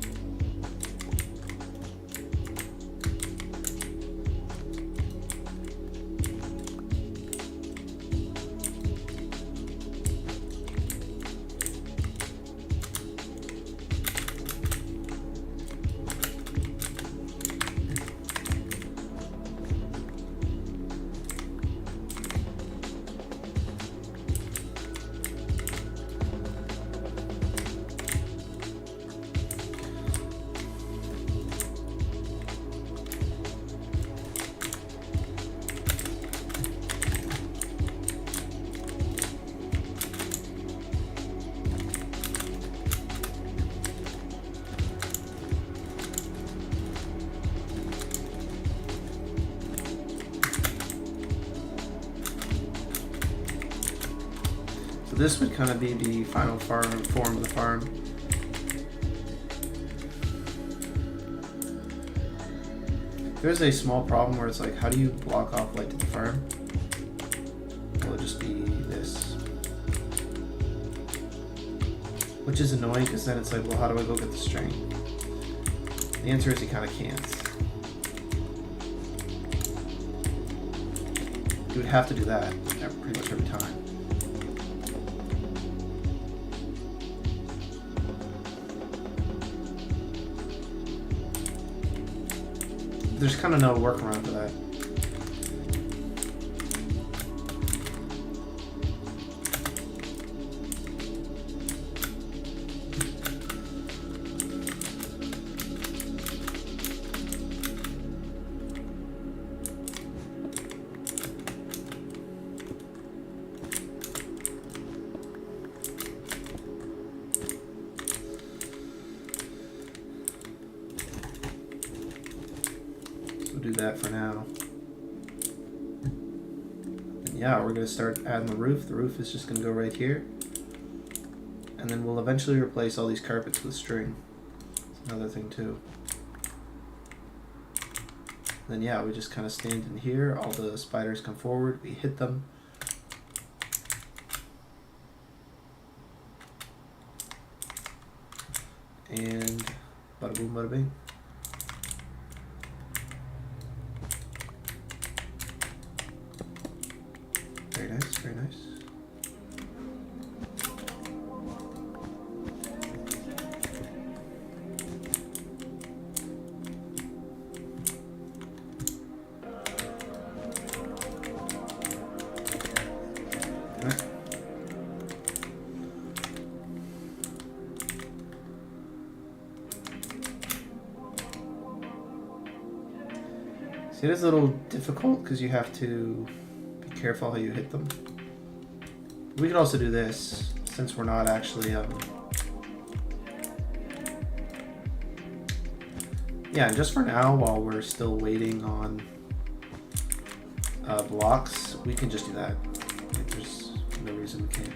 So this would kind of be the final form of the farm. There's a small problem where it's like, how do you block off light to the farm? Will it just be this? Which is annoying because then it's like, well, how do I go get the string? The answer is you kind of can't. You would have to do that pretty much every time. There's kind of no workaround for that. Do that for now. And yeah, we're going to start adding the roof. The roof is just going to go right here. And then we'll eventually replace all these carpets with string. That's another thing too. Then yeah, we just kind of stand in here. All the spiders come forward. We hit them. And bada boom, bada bing. Very nice, very nice. Alright. See, it is a little difficult because you have to careful how you hit them. We could also do this since we're not actually yeah, and just for now while we're still waiting on blocks, we can just do that. Like, there's no reason we can't.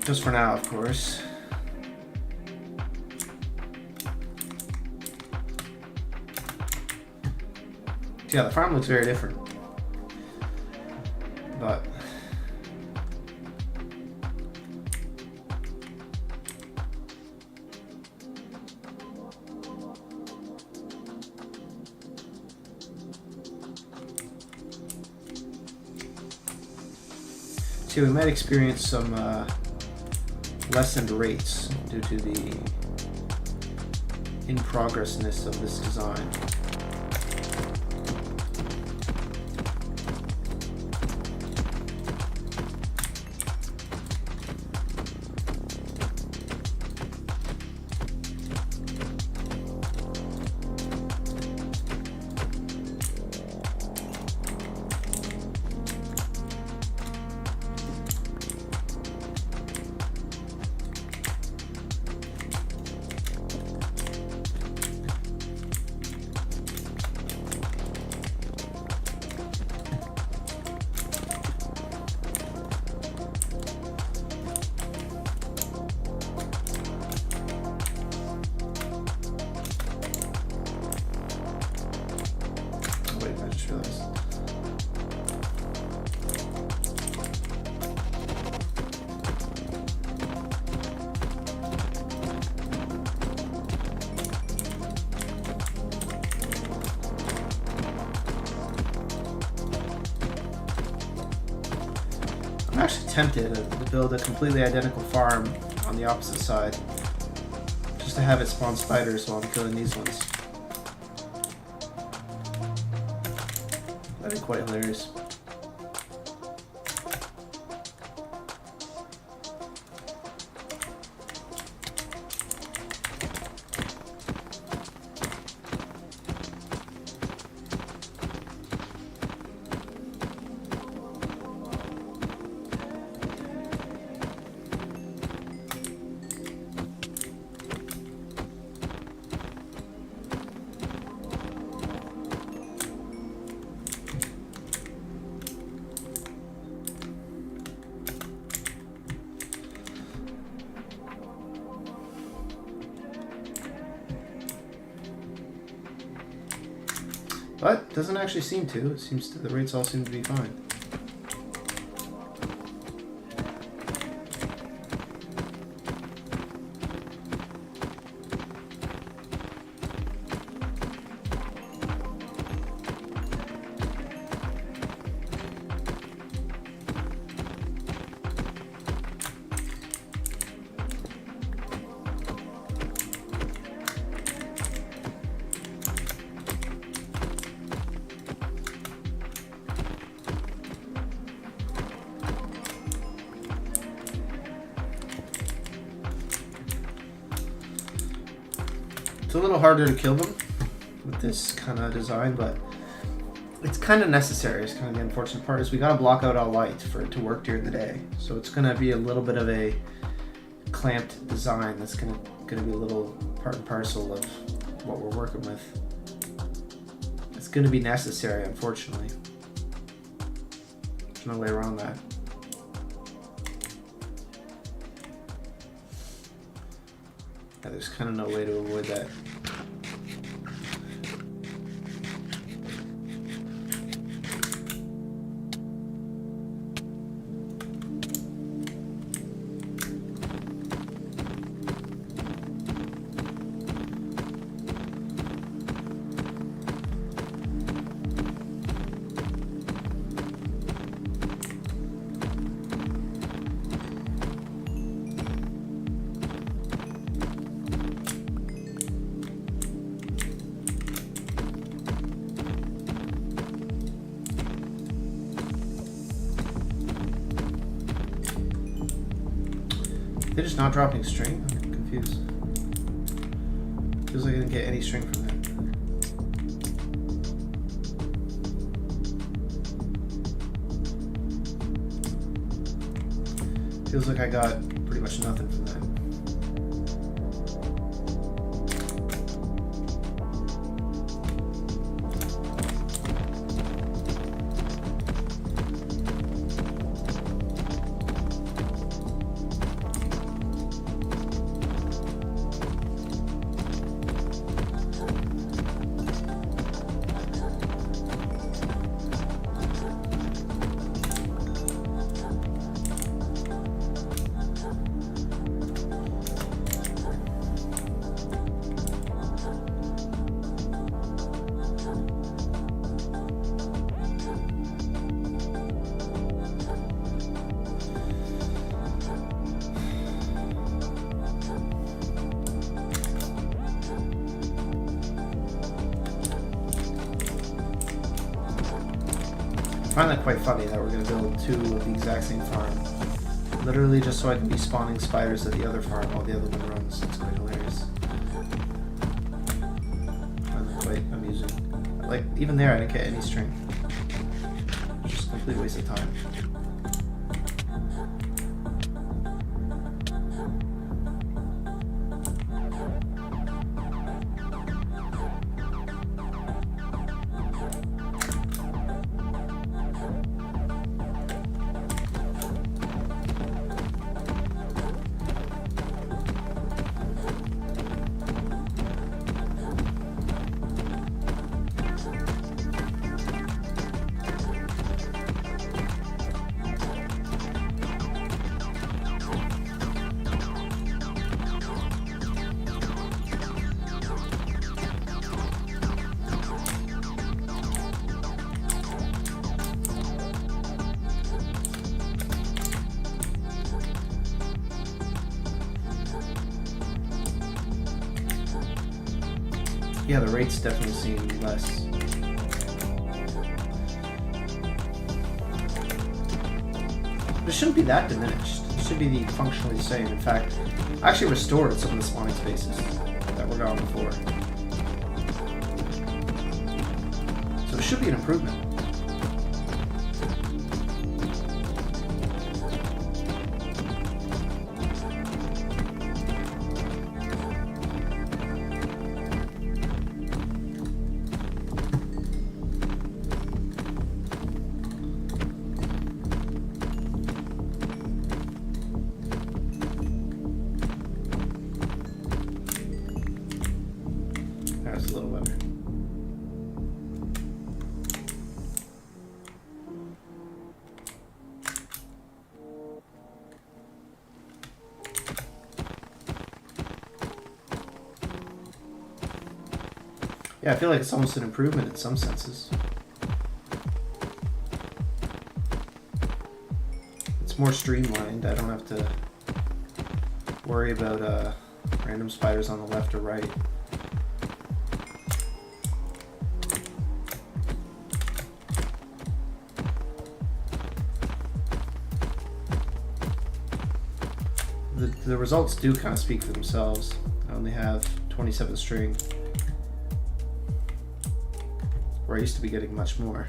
Just for now, of course. Yeah, the farm looks very different. But see, we might experience some lessened rates due to the in-progressness of this design. Wait, I just realized. I'm actually tempted to build a completely identical farm on the opposite side. Just to have it spawn spiders while I'm killing these ones. That'd be quite hilarious. But doesn't actually seem to. It seems to, the rates all seem to be fine. It's a little harder to kill them with this kind of design, but it's kind of necessary. It's kind of the unfortunate part is we gotta block out all light for it to work during the day. So it's gonna be a little bit of a clamped design that's gonna be a little part and parcel of what we're working with. It's gonna be necessary, unfortunately. There's no way around that. Yeah, there's kind of no way to avoid that. They're just not dropping string? I'm confused. Feels like I didn't get any string from that. Feels like I got pretty much nothing from that. I find that quite funny that we're going to build two of the exact same farm. Literally just so I can be spawning spiders at the other farm while the other one runs. It's quite hilarious. I find that quite amusing. Like, even there I didn't get any string. Just a complete waste of time. Yeah, the rates definitely seem less. But it shouldn't be that diminished. It should be functionally the same. In fact, I actually restored some of the spawning spaces that were gone before. So it should be an improvement. That's a little better. Yeah, I feel like it's almost an improvement in some senses. It's more streamlined. I don't have to worry about random spiders on the left or right. The results do kind of speak for themselves. I only have 27 string, where I used to be getting much more.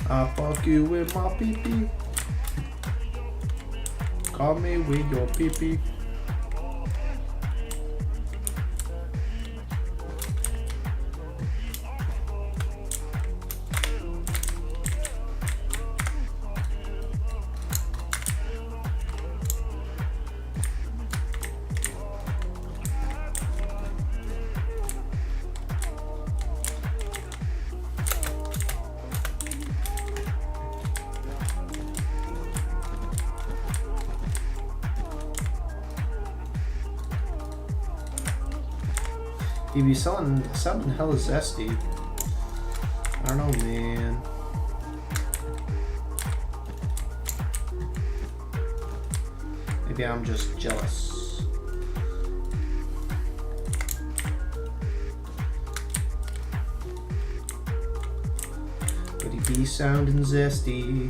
I fuck you with my pee-pee. Call me with your pee-pee. He be selling something hella zesty. I don't know, man. Maybe I'm just jealous. But he be sounding zesty.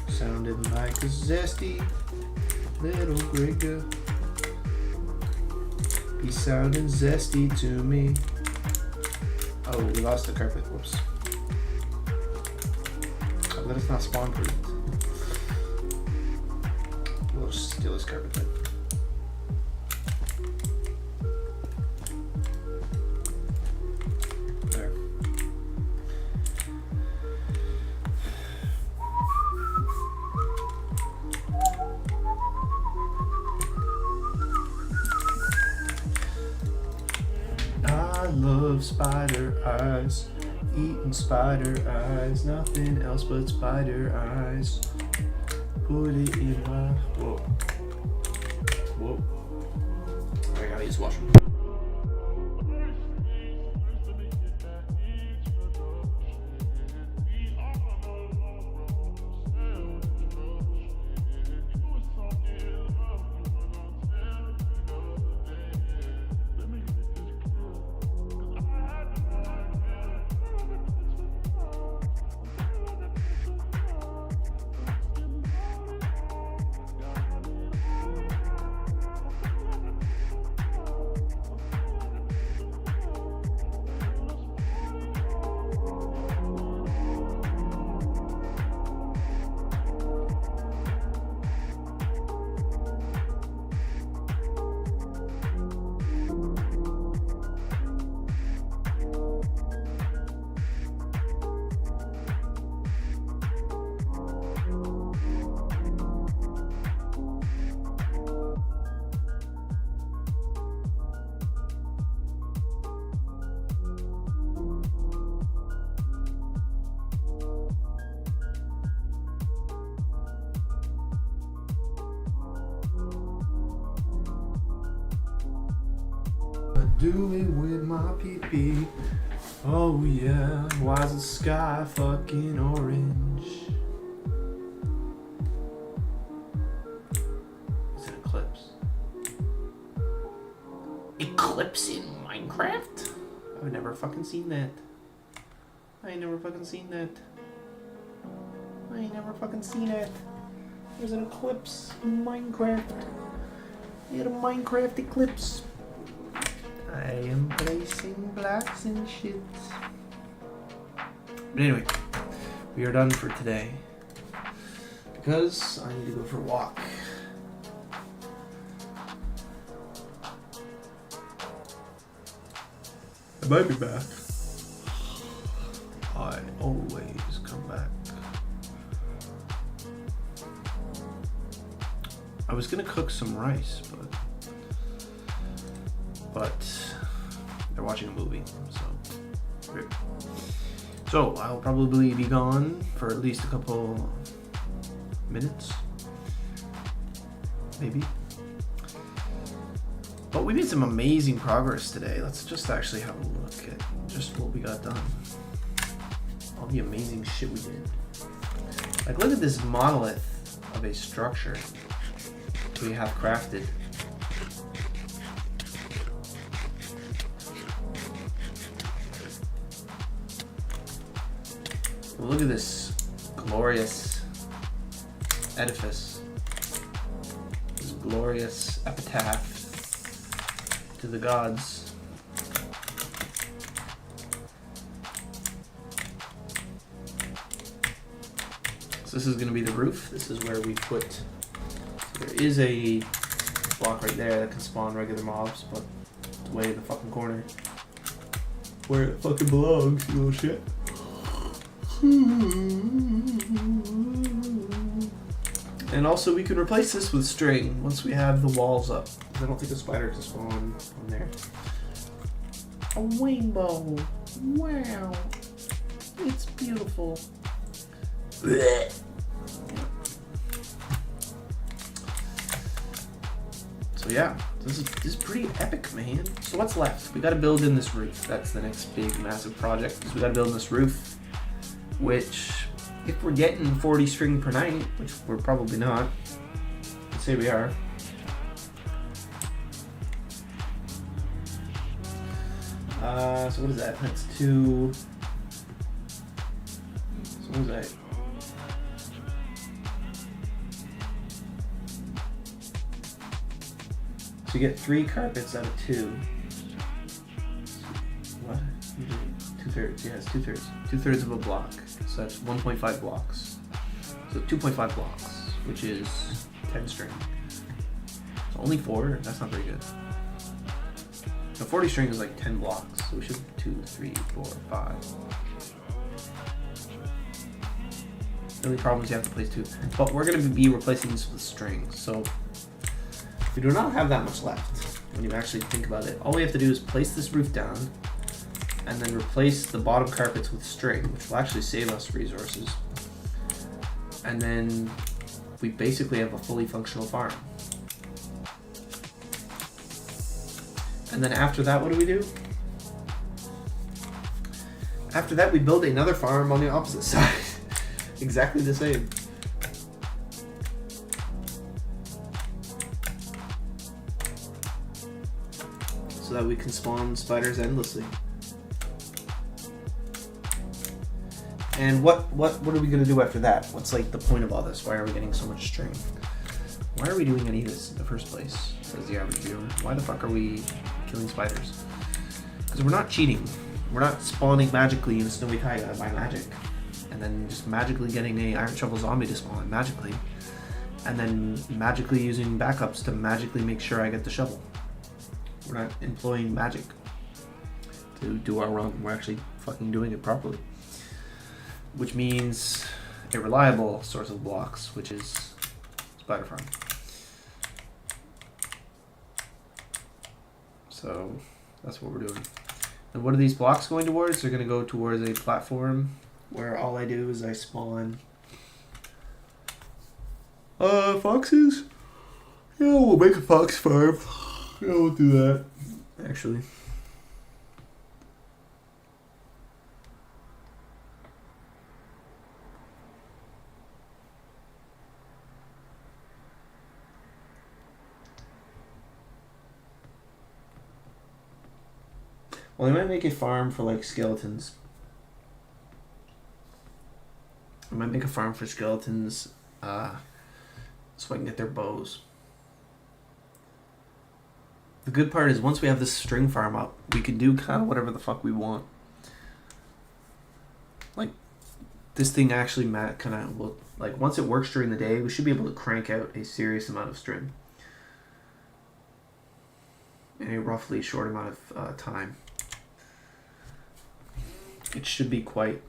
Sounding like a zesty little Grigger. He's sounding zesty to me. Oh, we lost the carpet. Whoops. Oh, but it's not spawn proof. We'll just steal his carpet then. There. I love spider eyes, eating spider eyes, nothing else but spider eyes. Put it in my whoa. I gotta use washroom. doing with my pee-pee? Oh yeah, why's the sky fucking orange? It's an eclipse. Eclipse in Minecraft? I've never fucking seen that. I ain't never fucking seen that. I ain't never fucking seen it. There's an eclipse in Minecraft. We had a Minecraft eclipse. I am placing blocks and shit. But anyway, we are done for today. Because I need to go for a walk. I might be back. I always come back. I was gonna cook some rice, but they're watching a movie, so great. So I'll probably be gone for at least a couple minutes, maybe. But we made some amazing progress today. Let's just actually have a look at just what we got done. All the amazing shit we did. Like, look at this monolith of a structure we have crafted. Look at this glorious edifice. This glorious epitaph to the gods. So this is going to be the roof. This is where we put... So there is a block right there that can spawn regular mobs, but it's way in the fucking corner. Where it fucking belongs, you little shit. And also we can replace this with string once we have the walls up. I don't think a spider can spawn on there. A rainbow. Wow. It's beautiful. Blech. So yeah, this is pretty epic, man. So what's left? We gotta build in this roof. That's the next big massive project. We gotta build in this roof, which if we're getting 40 string per night, which we're probably not, let's say we are. So what is that? That's 2. So what is that? So you get 3 carpets out of 2. What? 2/3. Yeah, it's 2/3. 2/3 of a block. So that's 1.5 blocks. So 2.5 blocks, which is 10 string. So only 4. That's not very good. So 40 string is like 10 blocks. So we should 2, 3, 4, 5. The only problem is you have to place 2. But we're going to be replacing this with string. So we do not have that much left when you actually think about it. All we have to do is place this roof down and then replace the bottom carpets with string, which will actually save us resources. And then we basically have a fully functional farm. And then after that, what do? After that, we build another farm on the opposite side. Exactly the same. So that we can spawn spiders endlessly. And what are we gonna do after that? What's like the point of all this? Why are we getting so much string? Why are we doing any of this in the first place? Says the average viewer. Why the fuck are we killing spiders? Because we're not cheating. We're not spawning magically in Snowy Taiga by magic. And then just magically getting a Iron Shovel zombie to spawn magically. And then magically using backups to magically make sure I get the shovel. We're not employing magic to do our run. We're actually fucking doing it properly. Which means a reliable source of blocks, which is spider farm. So that's what we're doing. And what are these blocks going towards? They're going to go towards a platform where all I do is I spawn foxes. Yeah, we'll make a fox farm. Yeah, we'll do that. actually. Well, they might make a farm for like skeletons. I might make a farm for skeletons, so I can get their bows. The good part is once we have this string farm up, we can do kind of whatever the fuck we want. Like, this thing actually kind of will, like, once it works during the day, we should be able to crank out a serious amount of string in a roughly short amount of time. It should be quite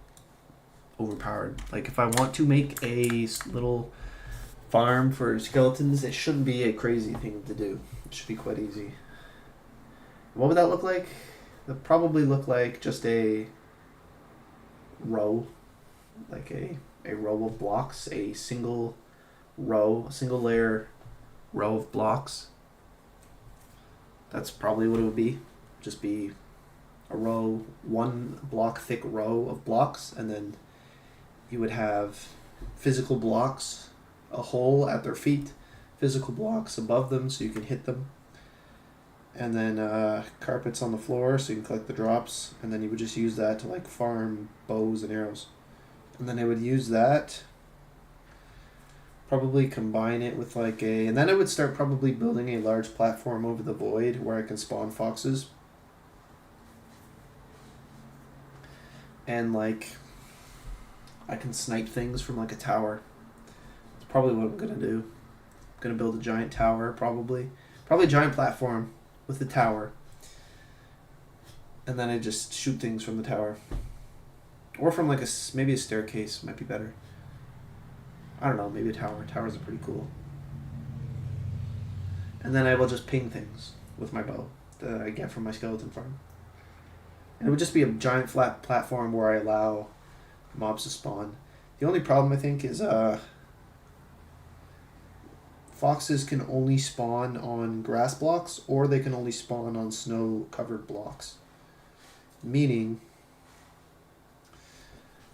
overpowered. Like, if I want to make a little farm for skeletons, it shouldn't be a crazy thing to do. It should be quite easy. What would that look like? That probably look like just a row, like a row of blocks, a single layer row of blocks. That's probably what it would be. Just be a row, one block thick row of blocks, and then you would have physical blocks, a hole at their feet, physical blocks above them so you can hit them, and then carpets on the floor so you can collect the drops, and then you would just use that to like farm bows and arrows. And then I would use that, probably combine it with like and then I would start probably building a large platform over the void where I can spawn foxes. And like, I can snipe things from like a tower. That's probably what I'm gonna do. I'm gonna build a giant tower, probably a giant platform with a tower, and then I just shoot things from the tower, or from like maybe a staircase might be better. I don't know, maybe a tower. Towers are pretty cool. And then I will just ping things with my bow that I get from my skeleton farm. And it would just be a giant flat platform where I allow mobs to spawn. The only problem I think is foxes can only spawn on grass blocks, or they can only spawn on snow-covered blocks. Meaning,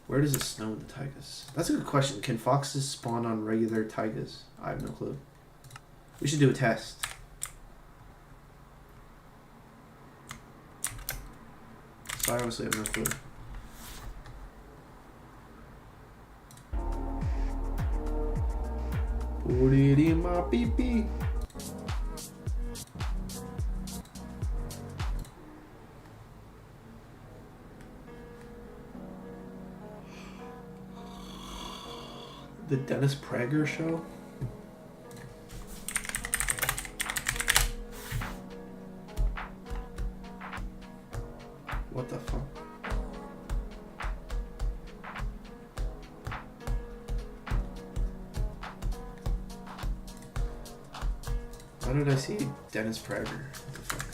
where does it snow in the taigas? That's a good question. Can foxes spawn on regular taigas? I have no clue. We should do a test. So I honestly have no clue. Put it in my pee-pee. The Dennis Prager show? What the fuck? How did I see Dennis Prager? What the fuck?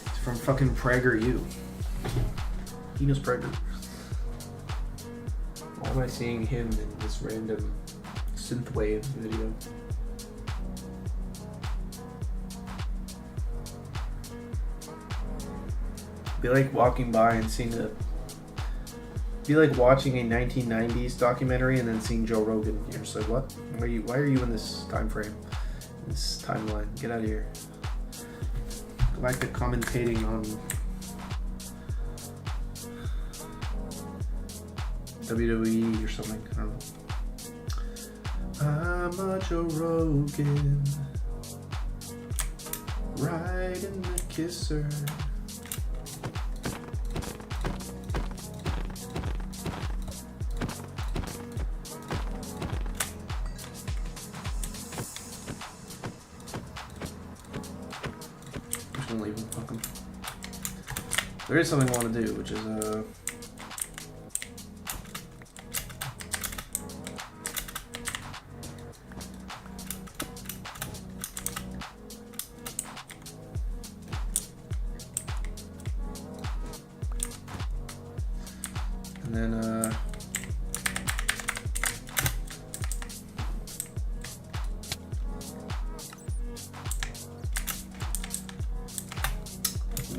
It's from fucking Prager U. He knows Prager. Why am I seeing him in this random synthwave video? Be like walking by and seeing be like watching a 1990s documentary and then seeing Joe Rogan. You're just like, what? Why are you in this time frame? This timeline? Get out of here. Go back to commentating on WWE or something. I don't know. I'm a Joe Rogan, riding the kisser. I'm just gonna leave him. Fuck him. There is something I want to do, which is and then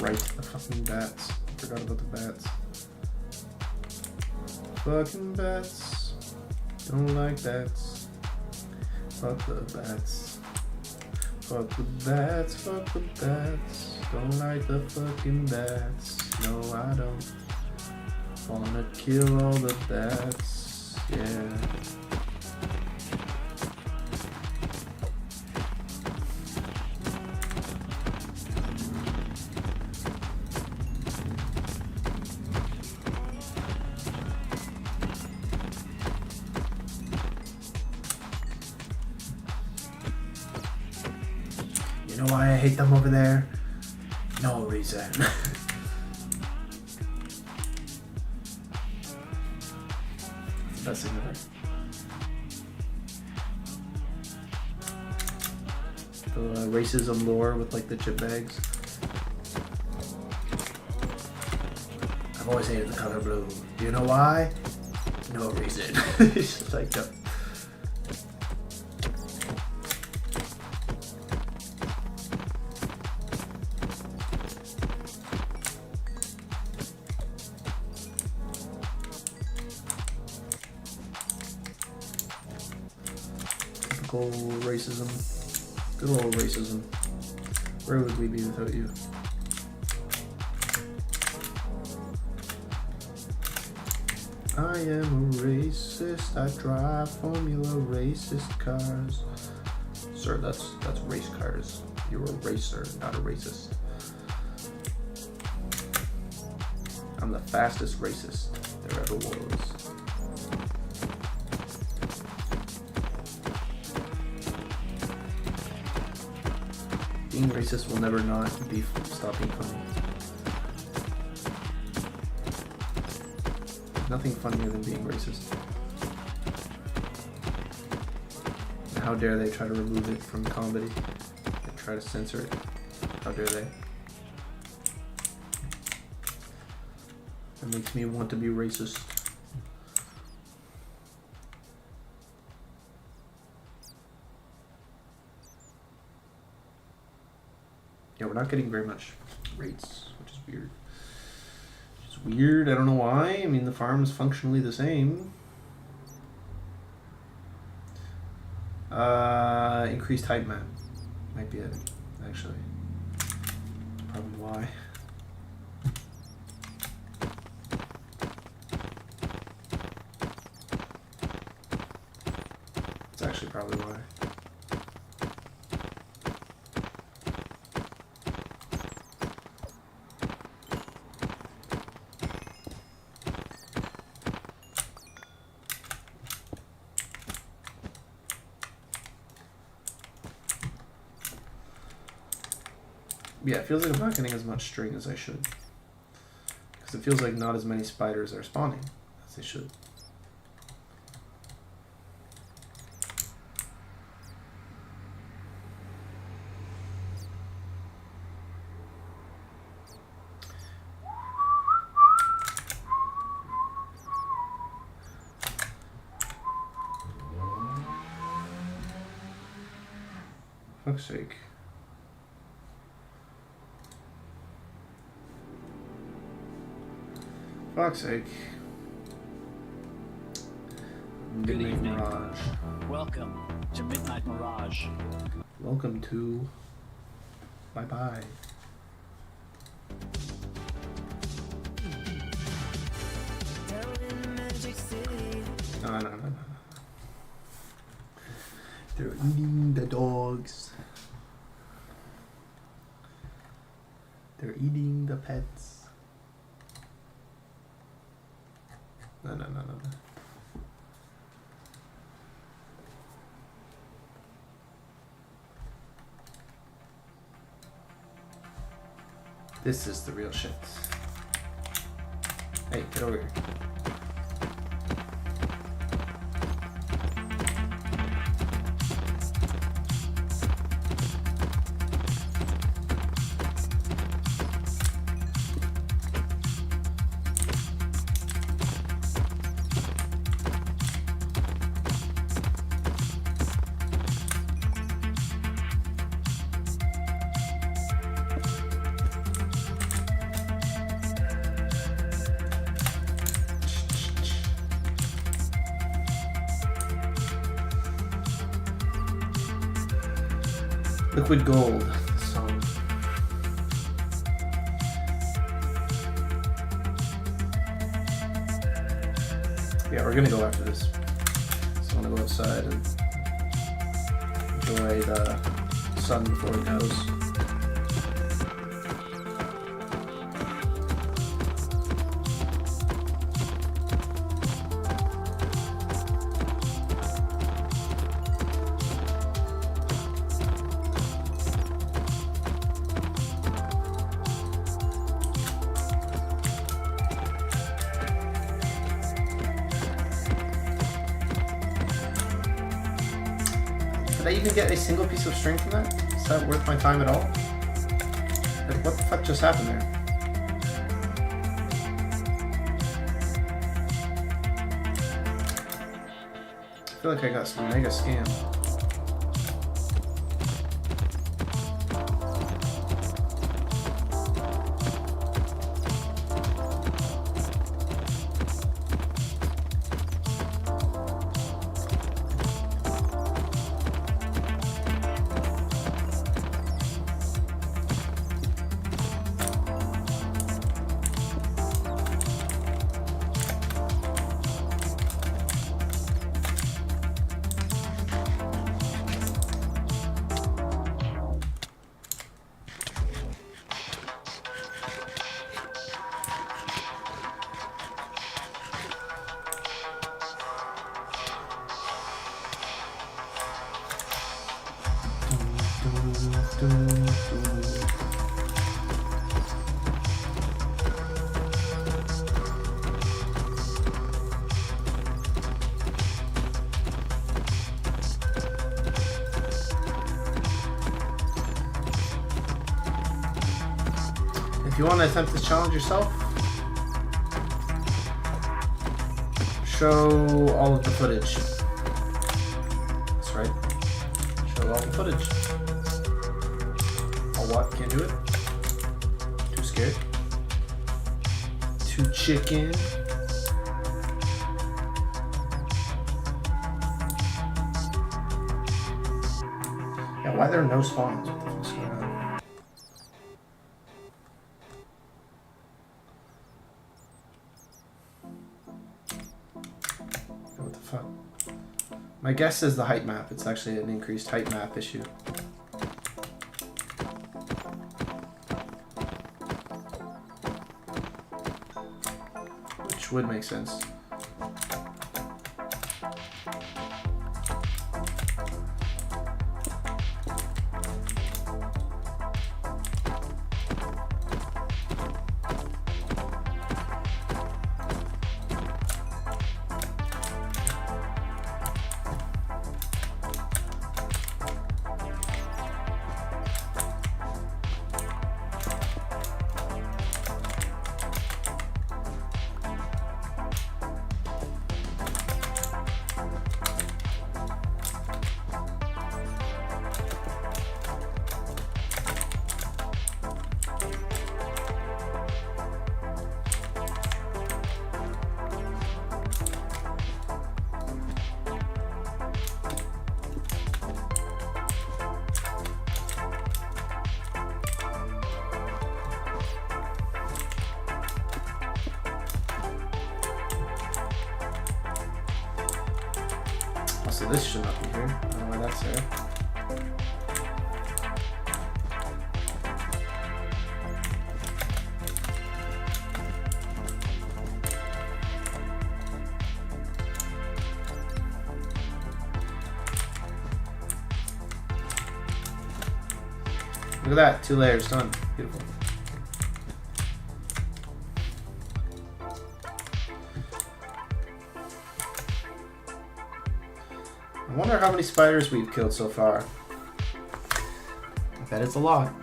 right, the fucking bats. Forgot about the bats. Fucking bats. Don't like bats. Fuck the bats. Fuck the bats. Fuck the bats. Don't like the fucking bats. No, I don't. Wanna kill all the bats. Yeah. You know why I hate them over there? No reason. Best thing ever. The racism lore with like the chip bags. I've always hated the color blue. Do you know why? No reason. It's just like the typical racism. Good old racism. Where would we be without you? I am a racist. I drive Formula racist cars. Sir, that's race cars. You're a racer, not a racist. I'm the fastest racist there ever was. Being racist will never not stop being funny. Nothing funnier than being racist. And how dare they try to remove it from comedy and try to censor it? How dare they? That makes me want to be racist. Yeah, we're not getting very much rates, which is weird. It's weird, I don't know why. I mean, the farm's functionally the same. Increased height map. Might be it, actually. Probably why. It's actually probably why. Yeah, it feels like I'm not getting as much string as I should. Because it feels like not as many spiders are spawning as they should. Fuck's sake. Fuck's sake. Good Midnight evening. Mirage. Welcome to Midnight Mirage. Welcome to... Bye-bye. No. They're eating the dogs. They're eating the pets. No. This is the real shit. Hey, get over here. Liquid Gold. So. Yeah, we're gonna go after this. So I'm gonna go outside and enjoy the sun before it goes. Did I even get a single piece of string from that? Is that worth my time at all? Like, what the fuck just happened there? I feel like I got some mega scam. If you want to attempt this challenge yourself, show all of the footage. That's right. Show all the footage. All what? Can't do it? Too scared? Too chicken? Yeah, why are there no spawns? What the fuck's going on? What the fuck? My guess is the height map. It's actually an increased height map issue. Which would make sense. So this should not be here. I don't know why that's there. Look at that, 2 layers done. Beautiful. I wonder how many spiders we've killed so far. I bet it's a lot.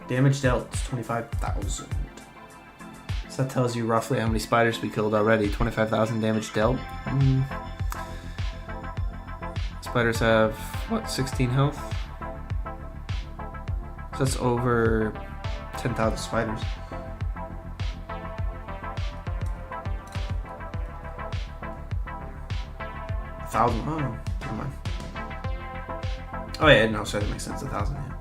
Damage dealt is 25,000. So that tells you roughly how many spiders we killed already. 25,000 damage dealt. Spiders have, what, 16 health? So that's over 10,000 spiders. Oh, never mind. Oh yeah, no, sorry, that makes sense. 1,000. Yeah.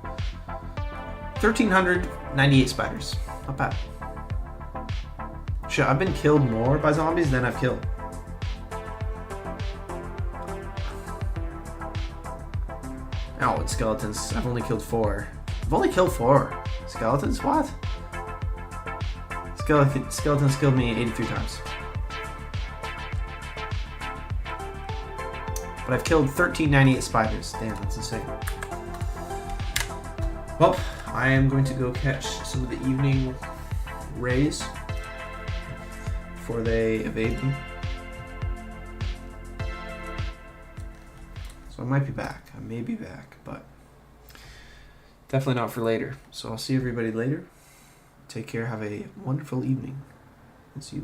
1,398 spiders. Not bad. Shit, I've been killed more by zombies than I've killed. Oh, it's skeletons. I've only killed 4. I've only killed 4. Skeletons? What? Skeletons killed me 83 times. But I've killed 1,398 spiders. Damn, that's insane. Well, I am going to go catch some of the evening rays before they evade me. So I might be back. I may be back, but definitely not for later. So I'll see everybody later. Take care. Have a wonderful evening. And see you later.